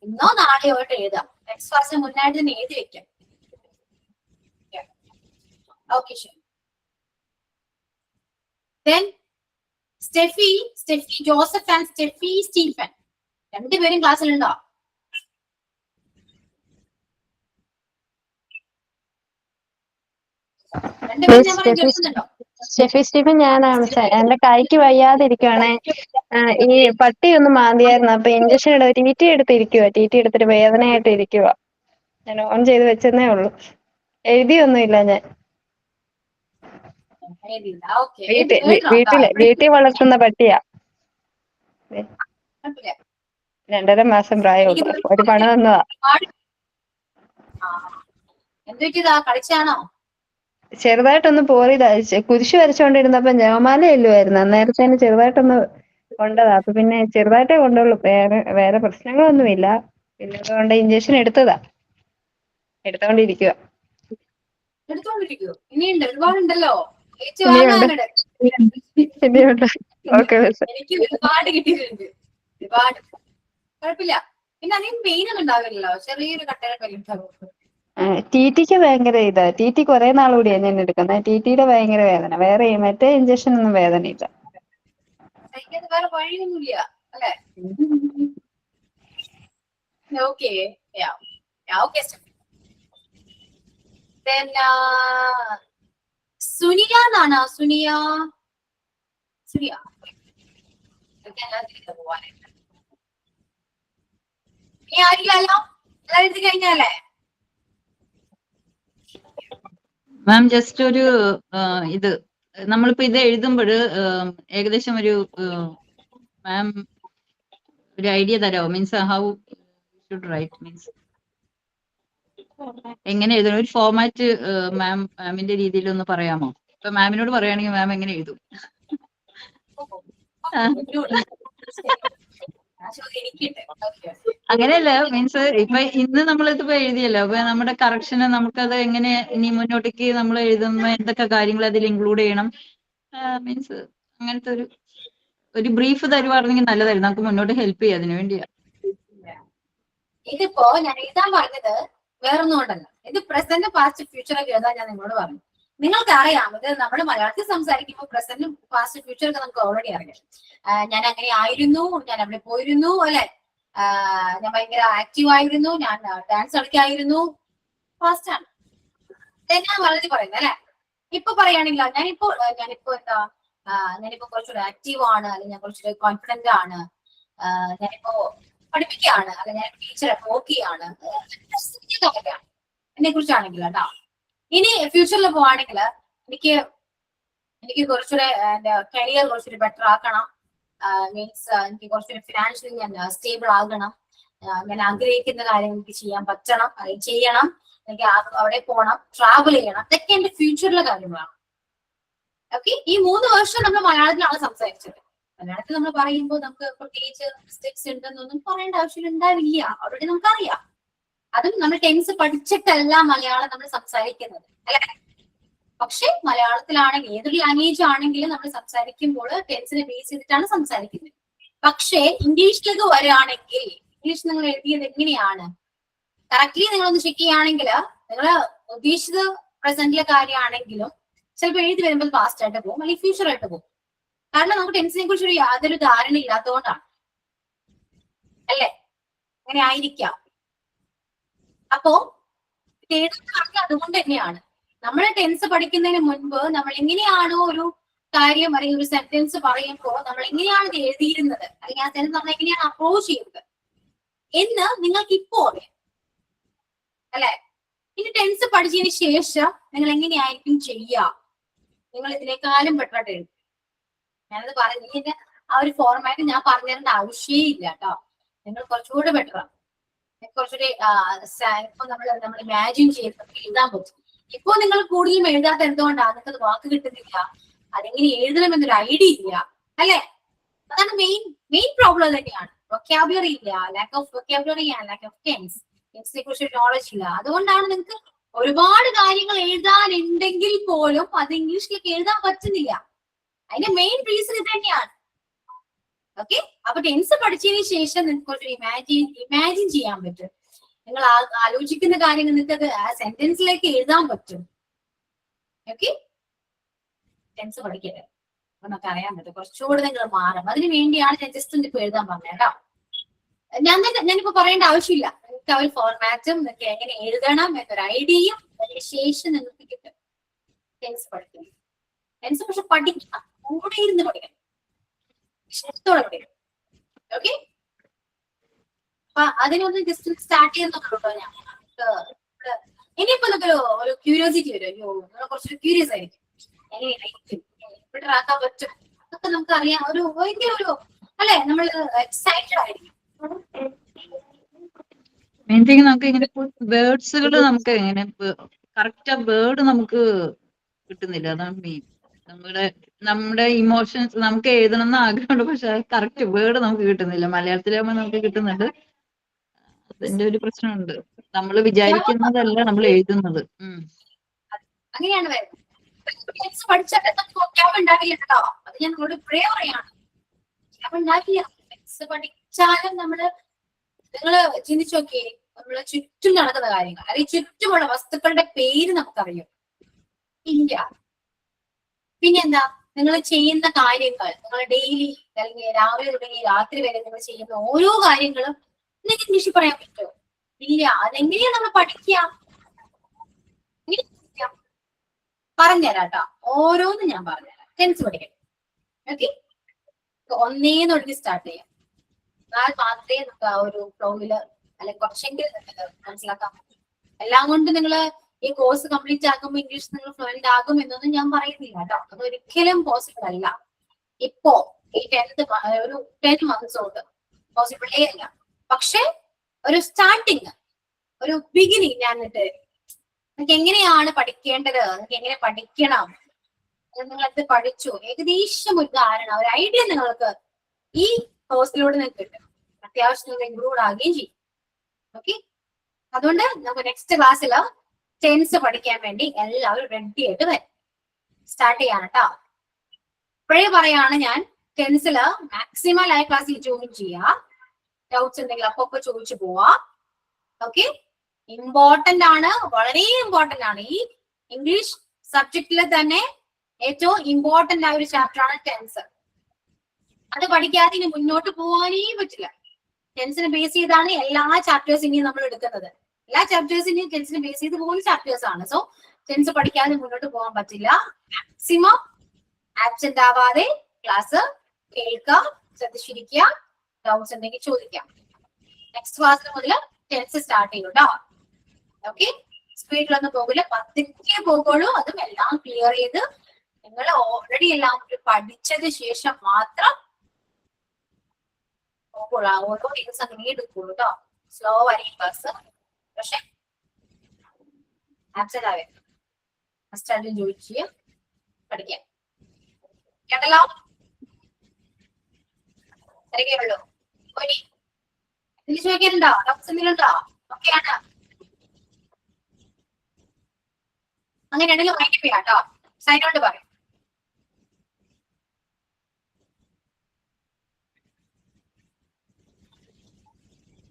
ഇന്നോ നാളെയോ ആയിട്ട് എഴുതാം. നെക്സ്റ്റ് ക്ലാസ്സിന് മുന്നായിട്ട് തന്നെ എഴുതി വെക്കാം. ഓക്കെ, ശരി. Then Steffi Joseph and Steffi Stephen 2 പേരും ക്ലാസ്സിലുണ്ടോ? സ്റ്റെഫി സ്റ്റീഫൻ ഞാനാണ്. എന്റെ കൈക്ക് വയ്യാതിരിക്കുവാണേ. ഈ പട്ടി ഒന്ന് മാന്തിയായിരുന്നു, അപ്പൊ ഇഞ്ചക്ഷൻ ടി എടുത്തിട്ട് വേദനയായിട്ട് ഇരിക്കുക. ഞാൻ ഓൺ ചെയ്ത് വെച്ചെന്നേ ഉള്ളൂ, എഴുതിയൊന്നുമില്ല. ഞാൻ വീട്ടിൽ വളർത്തുന്ന പട്ടിയാ. 2.5 മാസം പ്രായമുള്ളൂ. ഒരു പണ തന്നതാ. ചെറുതായിട്ടൊന്ന് പോറിയതാ. കുരിശ് വരച്ചോണ്ടിരുന്നപ്പോ ജവമാല ഇല്ലുമായിരുന്നു, അന്നേരത്തേന് ചെറുതായിട്ടൊന്ന് കൊണ്ടതാ. അപ്പൊ പിന്നെ ചെറുതായിട്ടേ കൊണ്ടുള്ളൂ, വേറെ പ്രശ്നങ്ങളൊന്നുമില്ല. പിന്നെ അതുകൊണ്ട് ഇഞ്ചക്ഷൻ എടുത്തോണ്ടിരിക്കുക. ഇനിയുണ്ട്, ഒരുപാടുണ്ടല്ലോ. ഇനിയുണ്ട്. ഓക്കെ, എനിക്ക് ഒരുപാട് കിട്ടിയിട്ടുണ്ട്, ഒരുപാട്. കുഴപ്പമില്ല. പിന്നെ അധികം പെയിൻ ഒന്നും ഉണ്ടാവില്ലല്ലോ, ചെറിയൊരു കട്ടയുടെ ടിക്ക് ഭയങ്കര ഇതാ. ടി കുറെ നാൾ കൂടിയാ ഞാൻ എടുക്കുന്നത്. ടിയുടെ ഭയങ്കര വേദന. വേറെ മറ്റേ ഇഞ്ചക്ഷൻ ഒന്നും വേദനയില്ല. വേറെ വഴിയൊന്നുമില്ല അല്ലെ? ഓക്കെ, സുനിയ എന്നാണ്. സുനിയ പോവാനായിട്ട് ഇനി ആരില്ലല്ലോ, എല്ലാം എഴുതി കഴിഞ്ഞാലേ. മാം ജസ്റ്റ് ഒരു ഇത് നമ്മളിപ്പോ ഇത് എഴുതുമ്പോൾ ഏകദേശം ഒരു മാം ഒരു ഐഡിയ തരാമോ? Means how should write, means എങ്ങനെ എഴുതണം, ഒരു ഫോർമാറ്റ് മാമിന്റെ രീതിയിൽ ഒന്ന് പറയാമോ? ഇപ്പൊ മാമിനോട് പറയുകയാണെങ്കിൽ മാം എങ്ങനെ എഴുതും? അങ്ങനെയല്ല, മീൻസ് ഇപ്പൊ ഇന്ന് നമ്മളിതിപ്പോ എഴുതിയല്ലോ, അപ്പൊ നമ്മുടെ കറക്ഷന് നമുക്കത് എങ്ങനെ ഇനി മുന്നോട്ടേക്ക് നമ്മൾ എഴുതുന്ന എന്തൊക്കെ കാര്യങ്ങൾ അതിൽ ഇൻക്ലൂഡ് ചെയ്യണം, മീൻസ് അങ്ങനത്തെ ഒരു ബ്രീഫ് തരുവാണെങ്കിൽ നല്ലതായിരുന്നു. നമുക്ക് മുന്നോട്ട് ഹെൽപ്പ് ചെയ്യാം, അതിനു വേണ്ടിയാ. ഇതിപ്പോ ഞാൻ എഴുതാൻ പറഞ്ഞത് വേറൊന്നും കൊണ്ടല്ല, ഇത് പ്രസന്റ് പാസ്റ്റ് ഫ്യൂച്ചർ ഒക്കെ എഴുതാൻ ഞാൻ നിങ്ങളോട് പറഞ്ഞു. നിങ്ങൾക്ക് അറിയാം, ഇത് നമ്മൾ മലയാളത്തിൽ സംസാരിക്കുമ്പോൾ പ്രസന്റും പാസ്റ്റ് ഫ്യൂച്ചറൊക്കെ നമുക്ക് ഓൾറെഡി അറിയാം. ഞാൻ അങ്ങനെ ആയിരുന്നു, ഞാൻ അവിടെ പോയിരുന്നു, അല്ലെ? ഞാൻ ഭയങ്കര ആക്റ്റീവ് ആയിരുന്നു, ഞാൻ ഡാൻസ് കളിക്കായിരുന്നു, ഫാസ്റ്റ് ആണ്. ഞാൻ വളരെ പറയുന്നത് അല്ലെ. ഇപ്പൊ പറയുകയാണെങ്കിൽ ഞാനിപ്പോ കുറച്ചുകൂടെ ആക്റ്റീവ് ആണ്, അല്ലെങ്കിൽ ഞാൻ കുറച്ചുകൂടെ കോൺഫിഡന്റ് ആണ്, ഞാനിപ്പോ പഠിപ്പിക്കുകയാണ്, അല്ലെ ഞാൻ ടീച്ചറെ നോക്കിയാണ്, എന്നെ കുറിച്ചാണെങ്കിൽ കേട്ടോ. ഇനി ഫ്യൂച്ചറിൽ പോവാണെങ്കിൽ എനിക്ക് കുറച്ചുകൂടെ എന്റെ കരിയർ കുറച്ചുകൂടി ബെറ്റർ ആക്കണം. മീൻസ് എനിക്ക് കുറച്ചുകൂടി ഫിനാൻഷ്യലി ഞാൻ സ്റ്റേബിൾ ആകണം. ഞാൻ ആഗ്രഹിക്കുന്ന കാര്യം എനിക്ക് ചെയ്യാൻ പറ്റണം, ചെയ്യണം. എനിക്ക് അവിടെ പോകണം, ട്രാവൽ ചെയ്യണം. ഇതൊക്കെ എന്റെ ഫ്യൂച്ചറിലെ കാര്യങ്ങളാണ്. ഓക്കെ, ഈ 3 വർഷം നമ്മൾ മലയാളത്തിലാണ് സംസാരിച്ചത്. മലയാളത്തിൽ നമ്മൾ പറയുമ്പോൾ നമുക്ക് പ്രത്യേകിച്ച് മിസ്റ്റേക്സ് ഉണ്ടെന്നൊന്നും പറയേണ്ട ആവശ്യം ഉണ്ടാവില്ല, ഓൾറെഡി നമുക്കറിയാം. അതും നമ്മൾ ടെൻസ് പഠിച്ചിട്ടല്ല മലയാളം നമ്മൾ സംസാരിക്കുന്നത്, അല്ലെ? പക്ഷെ മലയാളത്തിലാണെങ്കിൽ ഏതൊരു ലാംഗ്വേജ് ആണെങ്കിലും നമ്മൾ സംസാരിക്കുമ്പോൾ ടെൻസിനെ ബേസ് ചെയ്തിട്ടാണ് സംസാരിക്കുന്നത്. പക്ഷേ ഇംഗ്ലീഷിലേക്ക് വരികയാണെങ്കിൽ ഇംഗ്ലീഷ് നിങ്ങൾ എഴുതിയത് എങ്ങനെയാണ് കറക്റ്റ്ലി നിങ്ങളൊന്ന് ചെക്ക് ചെയ്യുകയാണെങ്കിൽ നിങ്ങൾ ഉദ്ദേശിച്ചത് പ്രസന്റിലെ കാര്യമാണെങ്കിലും ചിലപ്പോൾ എഴുതി വരുമ്പോൾ പാസ്റ്റ് ആയിട്ട് പോകും, അല്ലെങ്കിൽ ഫ്യൂച്ചർ ആയിട്ട് പോകും. കാരണം നമുക്ക് ടെൻസിനെ കുറിച്ച് യാതൊരു ധാരണ ഇല്ലാത്തതുകൊണ്ടാണ്, അല്ലേ? അങ്ങനെ ആയിരിക്കാം. അപ്പോ അതുകൊണ്ട് തന്നെയാണ് നമ്മൾ ടെൻസ് പഠിക്കുന്നതിന് മുൻപ് നമ്മൾ എങ്ങനെയാണോ ഒരു കാര്യം അല്ലെങ്കിൽ ഒരു സെന്റൻസ് പറയുമ്പോൾ നമ്മൾ എങ്ങനെയാണ് ഇത് എഴുതിയിരുന്നത്, അല്ലെങ്കിൽ ആ സെന്റൻസ് നമ്മൾ എങ്ങനെയാണ് അപ്രോച്ച് ചെയ്യുന്നത് എന്ന് നിങ്ങൾക്ക് ഇപ്പോ അറിയാം, അല്ലെ? ഇനി ടെൻസ് പഠിച്ചതിന് ശേഷം നിങ്ങൾ എങ്ങനെയായിരിക്കും ചെയ്യുക? നിങ്ങൾ ഇതിനേക്കാളും ബെറ്റർ ആയിട്ട് എഴുതും. ഞാനത് പറഞ്ഞു, ഇതിന്റെ ആ ഒരു ഫോർമാറ്റ് ഞാൻ പറഞ്ഞു തരേണ്ട ആവശ്യമേ ഇല്ല കേട്ടോ. നിങ്ങൾ കുറച്ചുകൂടെ ബെറ്ററാണ്. കുറച്ചുകൂടി ഇപ്പൊ നമ്മൾ ഇമാജിൻ ചെയ്ത് എഴുതാൻ പറ്റും. ഇപ്പൊ നിങ്ങൾ കൂടുതലും എഴുതാത്ത എന്തുകൊണ്ടാണ്? നിങ്ങൾക്ക് അത് വാക്ക് കിട്ടുന്നില്ല, അതെങ്ങനെ എഴുതണമെന്നൊരു ഐഡിയ ഇല്ല, അല്ലെ? അതാണ് മെയിൻ പ്രോബ്ലം തന്നെയാണ്. വൊക്കാബുലറി ഇല്ല, lack of vocabulary and lack of ടെൻസിനെ കുറിച്ച് നോളജ് ഇല്ല. അതുകൊണ്ടാണ് നിങ്ങൾക്ക് ഒരുപാട് കാര്യങ്ങൾ എഴുതാനുണ്ടെങ്കിൽ പോലും അത് ഇംഗ്ലീഷിലേക്ക് എഴുതാൻ പറ്റുന്നില്ല. അതിന്റെ മെയിൻ റീസൺ ഇത് തന്നെയാണ്. ഓക്കെ, അപ്പൊ ടെൻസ് പഠിച്ചതിന് ശേഷം നിങ്ങൾക്ക് കുറച്ച് ഇമാജിൻ ചെയ്യാൻ പറ്റും. നിങ്ങൾ ആലോചിക്കുന്ന കാര്യങ്ങൾ നിങ്ങൾക്ക് അത് ആ സെന്റൻസിലേക്ക് എഴുതാൻ പറ്റും. ഓക്കെ, ടെൻസ് പഠിക്കരുത് അപ്പൊ നമുക്ക് അറിയാൻ പറ്റും. കുറച്ചുകൂടെ നിങ്ങൾ മാറും. അതിന് വേണ്ടിയാണ് ഞാൻ ജസ്റ്റ് ഇപ്പൊ എഴുതാൻ പറഞ്ഞത് കേട്ടോ. ഞാനിപ്പോ പറയേണ്ട ആവശ്യമില്ല. നിങ്ങൾക്ക് ആ ഒരു ഫോർമാറ്റും നിങ്ങൾക്ക് എങ്ങനെ എഴുതണം എന്നൊരു ഐഡിയയും അതിന് ശേഷം നിങ്ങൾക്ക് കിട്ടും. ടെൻസ് പഠിക്കണം. ടെൻസ് പക്ഷെ പഠിക്കണം, കൂടെ ഇരുന്ന് പഠിക്കണം, ഇഷ്ടത്തോടെ പഠിക്കണം. ഓക്കെ, അപ്പൊ അതിനൊന്ന് ജസ്റ്റ് സ്റ്റാർട്ട് ചെയ്യുന്നുണ്ടോ ഞാൻ. ഇനിയിപ്പോ നമുക്ക് ഒരു ക്യൂരിയോസിറ്റി വരും. അയ്യോ, നിങ്ങൾ കുറച്ചൊരു ക്യൂരിയസ് ആയിരിക്കും, എങ്ങനെയായിരിക്കും ഇവിടെ ആക്കാൻ പറ്റും അതൊക്കെ നമുക്ക് അറിയാം. ഒരു ഭയങ്കര ഒരു അല്ലെ, നമ്മൾ എക്സൈറ്റഡ് ആയിരിക്കും. മെയിൻ തിങ് നമുക്ക് ഇങ്ങനെ വേർഡ്സുകൾ നമുക്ക് എങ്ങനെ കറക്റ്റ് ആ വേർഡ് നമുക്ക് കിട്ടുന്നില്ല. അതാണ് മെയിൻ. നമ്മുടെ ഇമോഷൻസ് നമുക്ക് എഴുതണം എന്ന് ആഗ്രഹമുണ്ട്, പക്ഷെ കറക്റ്റ് വേർഡ് നമുക്ക് കിട്ടുന്നില്ല. മലയാളത്തിലാകുമ്പോൾ നമുക്ക് കിട്ടുന്നുണ്ട്. അതിന്റെ ഒരു പ്രശ്നമുണ്ട്. നമ്മൾ വിചാരിക്കുന്നതല്ല നമ്മൾ എഴുതുന്നത്. അങ്ങനെയാണ് വരുന്നത്. പഠിച്ചാൽ ഉണ്ടാവില്ല കേട്ടോ. അത് ഞാൻ നിങ്ങളോട് ഇപ്പോഴേ പറയാണ്. ഉണ്ടാവില്ല. പഠിച്ചാലും നിങ്ങൾ ചിന്തിച്ചു നോക്കിയേ, നമ്മളെ ചുറ്റും നടക്കുന്ന കാര്യങ്ങൾ അല്ലെങ്കിൽ ചുറ്റുമുള്ള വസ്തുക്കളുടെ പേര് നമുക്കറിയും ഇല്ല. പിന്നെന്താ, നിങ്ങൾ ചെയ്യുന്ന കാര്യങ്ങൾ, നിങ്ങൾ ഡെയിലി അല്ലെങ്കിൽ രാവിലെ തുടങ്ങി രാത്രി വരെ നിങ്ങൾ ചെയ്യുന്ന ഓരോ കാര്യങ്ങളും നിങ്ങൾക്ക് ഇംഗ്ലീഷിൽ പറയാൻ പറ്റുമോ? ഇല്ല. അതെങ്ങനെയാ നമ്മൾ പഠിക്കുക? പറഞ്ഞുതരാം കേട്ടോ. ഓരോന്നും ഞാൻ പറഞ്ഞുതരാം. ടെൻസ് പഠിക്കണം. ഓക്കെ, ഒന്നേന്ന് ഒഴുകി സ്റ്റാർട്ട് ചെയ്യാം. എന്നാൽ മാത്രമേ നമുക്ക് ആ ഒരു ഫ്ലോയില് അല്ലെങ്കിൽ കുറച്ചെങ്കിലും മനസ്സിലാക്കാൻ പറ്റും. എല്ലാം കൊണ്ട് നിങ്ങൾ ഈ കോഴ്സ് കംപ്ലീറ്റ് ആക്കുമ്പോൾ ഇംഗ്ലീഷ് നിങ്ങൾ ഫ്ലുവന്റ് ആകും എന്നൊന്നും ഞാൻ പറയുന്നില്ല കേട്ടോ. അതൊരിക്കലും പോസിബിൾ അല്ല. ഇപ്പോ ഈ 10 months കൊണ്ട് പോസിബിളേ അല്ല. പക്ഷെ ഒരു സ്റ്റാർട്ടിങ്, ഒരു ബിഗിനിങ് ഞാനിട്ട് നിങ്ങൾക്ക് എങ്ങനെയാണ് പഠിക്കേണ്ടത്, നിങ്ങൾക്ക് എങ്ങനെ പഠിക്കണം, നിങ്ങളത് പഠിച്ചു ഏകദേശം ഒരു ധാരണ, ഒരു ഐഡിയ നിങ്ങൾക്ക് ഈ കോഴ്സിലൂടെ നിങ്ങൾക്ക് കിട്ടും. അത്യാവശ്യം നിങ്ങൾ ഇംപ്രൂവ് ആകുകയും ചെയ്യും. ഓക്കെ, അതുകൊണ്ട് നമുക്ക് നെക്സ്റ്റ് ക്ലാസ്സിൽ ടെൻസ് പഠിക്കാൻ വേണ്ടി എല്ലാവരും റെഡി ആയിട്ട് വരും. സ്റ്റാർട്ട് ചെയ്യാൻ കേട്ടോ. ഇപ്പോഴേ പറയാണ് ഞാൻ, ടെൻസില് മാക്സിമം ലൈവ് ക്ലാസ്സിൽ ജോയിൻ ചെയ്യുക. ഡൗട്ട്സ് ഉണ്ടെങ്കിൽ അപ്പൊ ചോദിച്ചു പോവാ. ഓക്കെ, ഇമ്പോർട്ടന്റ് ആണ്, വളരെ ഇമ്പോർട്ടന്റ് ആണ്. ഈ ഇംഗ്ലീഷ് സബ്ജക്റ്റിലെ തന്നെ ഏറ്റവും ഇമ്പോർട്ടന്റ് ആയ ഒരു ചാപ്റ്റർ ആണ് ടെൻസ്. അത് പഠിക്കാതെ ഇനി മുന്നോട്ട് പോകാനേ പറ്റില്ല. ടെൻസിനെ ബേസ് ചെയ്താണ് എല്ലാ ചാപ്റ്റേഴ്സിനെയും നമ്മൾ എടുക്കുന്നത്. എല്ലാ ചാപ്റ്റേഴ്സിനെയും ടെൻസിനെ ബേസ് ചെയ്ത് പോകുന്ന ചാപ്റ്റേഴ്സ് ആണ്. സോ ടെൻസ് പഠിക്കാതെ മുന്നോട്ട് പോകാൻ പറ്റില്ല. മാക്സിമം ആബ്സെന്റ് ആവാതെ ക്ലാസ് കേൾക്കുക, ശ്രദ്ധിച്ചിരിക്കുക, ഡൗട്ട്സ് ഉണ്ടെങ്കിൽ ചോദിക്കാം. നെക്സ്റ്റ് ക്ലാസ്സിൽ മുതൽ ടെൻസ് സ്റ്റാർട്ട് ചെയ്യും കേട്ടോ. ഓക്കെ, സ്പീഡിലൊന്നും പോകില്ല, പതുക്കെ പോകുള്ളൂ. അതും എല്ലാം ക്ലിയർ ചെയ്ത് നിങ്ങൾ ഓൾറെഡി എല്ലാം പഠിച്ചതിന് ശേഷം മാത്രം ഓരോ ദിവസം അങ്ങനെ എടുക്കുള്ളൂ കേട്ടോ. സ്ലോ ആയിരിക്കും ക്ലാസ്, പക്ഷെ ആബ്സെന്റ് ആവേ ഫസ്റ്റ് ജോയിൻ ചെയ്യാം, പഠിക്കാം. കേട്ടല്ലോ? തിരക്കേയുള്ളൂ. എന്തെങ്കിലും ചോദിക്കാനുണ്ടോ? ഡൗട്ട്സ് എന്തെങ്കിലും ഉണ്ടോ? ഓക്കെയാണ്. അങ്ങനെയാണെങ്കിൽ വൈകിട്ട് ചെയ്യാം കേട്ടോ. സൈനോട് പറയും.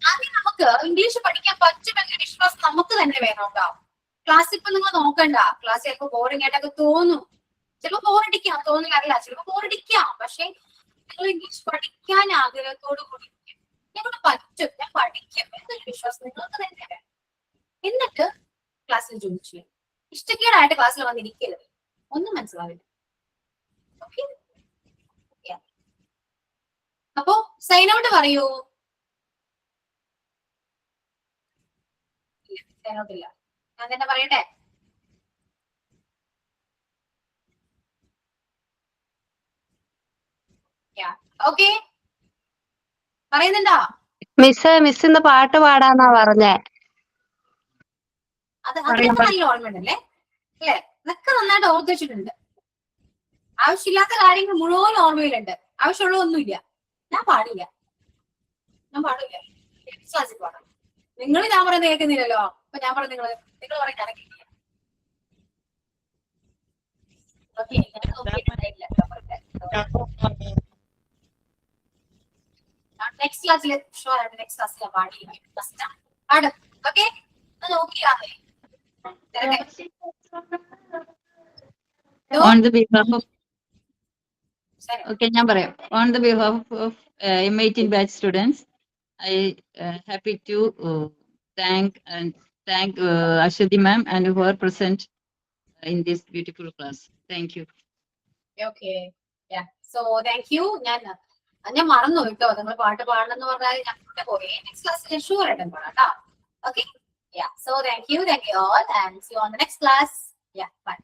ആദ്യം നമുക്ക് ഇംഗ്ലീഷ് പഠിക്കാൻ പറ്റുമെന്നൊരു വിശ്വാസം നമുക്ക് തന്നെ വേണം കേട്ടോ. ക്ലാസ് ഇപ്പൊ നിങ്ങൾ നോക്കണ്ട. ക്ലാസ് ചിലപ്പോൾ ബോറിംഗ് ആയിട്ടൊക്കെ തോന്നും. ചിലപ്പോൾ ബോറടിക്കാം, തോന്നില്ല, ചിലപ്പോൾ ബോറടിക്കാം. പക്ഷെ നിങ്ങൾ ഇംഗ്ലീഷ് പഠിക്കാൻ ആഗ്രഹത്തോടു കൂടി ഞങ്ങൾ പറ്റും, ഞാൻ പഠിക്കും എന്നൊരു വിശ്വാസം നിങ്ങൾക്ക് തന്നെ വേണം. എന്നിട്ട് ക്ലാസ്സിൽ ജോയിൻ ചെയ്യും. ഇഷ്ടക്കേടായിട്ട് ക്ലാസ്സിൽ വന്നിരിക്കരുത്, ഒന്നും മനസ്സിലാവില്ല. ഓക്കെ, അപ്പോ സൈൻ ഔട്ട് പറയൂ. സൈൻ ഔട്ട് ഇല്ല. ഞാൻ തന്നെ പറയട്ടെ? ഓക്കെ, പറയുന്നുണ്ടോ? മിസ് ഇന്ന് പാട്ട് പാടാന്നാ പറഞ്ഞേ. അതിനൊക്കെ നല്ല ഓർമ്മയുണ്ടല്ലേ അല്ലേ? അതൊക്കെ നന്നായിട്ട് ഓർത്ത് വെച്ചിട്ടുണ്ട്. ആവശ്യമില്ലാത്ത കാര്യങ്ങൾ മുഴുവൻ ഓർമ്മയിലുണ്ട്. ആവശ്യമുള്ളതൊന്നുമില്ല. ഞാൻ പാടില്ല. ക്ലാസ്സിൽ പാടാം. നിങ്ങൾ ഞാൻ പറയുന്നത് കേൾക്കുന്നില്ലല്ലോ. അപ്പൊ ഞാൻ പറഞ്ഞു നിങ്ങൾ പറയും കണക്കില്ല. ഓക്കെ, നെക്സ്റ്റ് ക്ലാസ്സിൽ നെക്സ്റ്റ് ക്ലാസ്സിൽ പാടില്ല. പാടും. Okay, Nokia On the behalf of on the behalf of M18 batch students, I happy to thank Ashwati ma'am and who are present in this beautiful class. Thank you. Okay, yeah. So thank you. ഞാൻ മറന്നു കേട്ടോ, നിങ്ങൾ പാട്ട് പാടണം എന്ന് പറഞ്ഞാൽ ഞാൻ പോയി. നെക്സ്റ്റ് ക്ലാസ്സിൽ ഷുവർ ആയിട്ടും പാടാം കേട്ടോ. Okay, yeah. So thank you all and see you on the next class. Yeah, bye.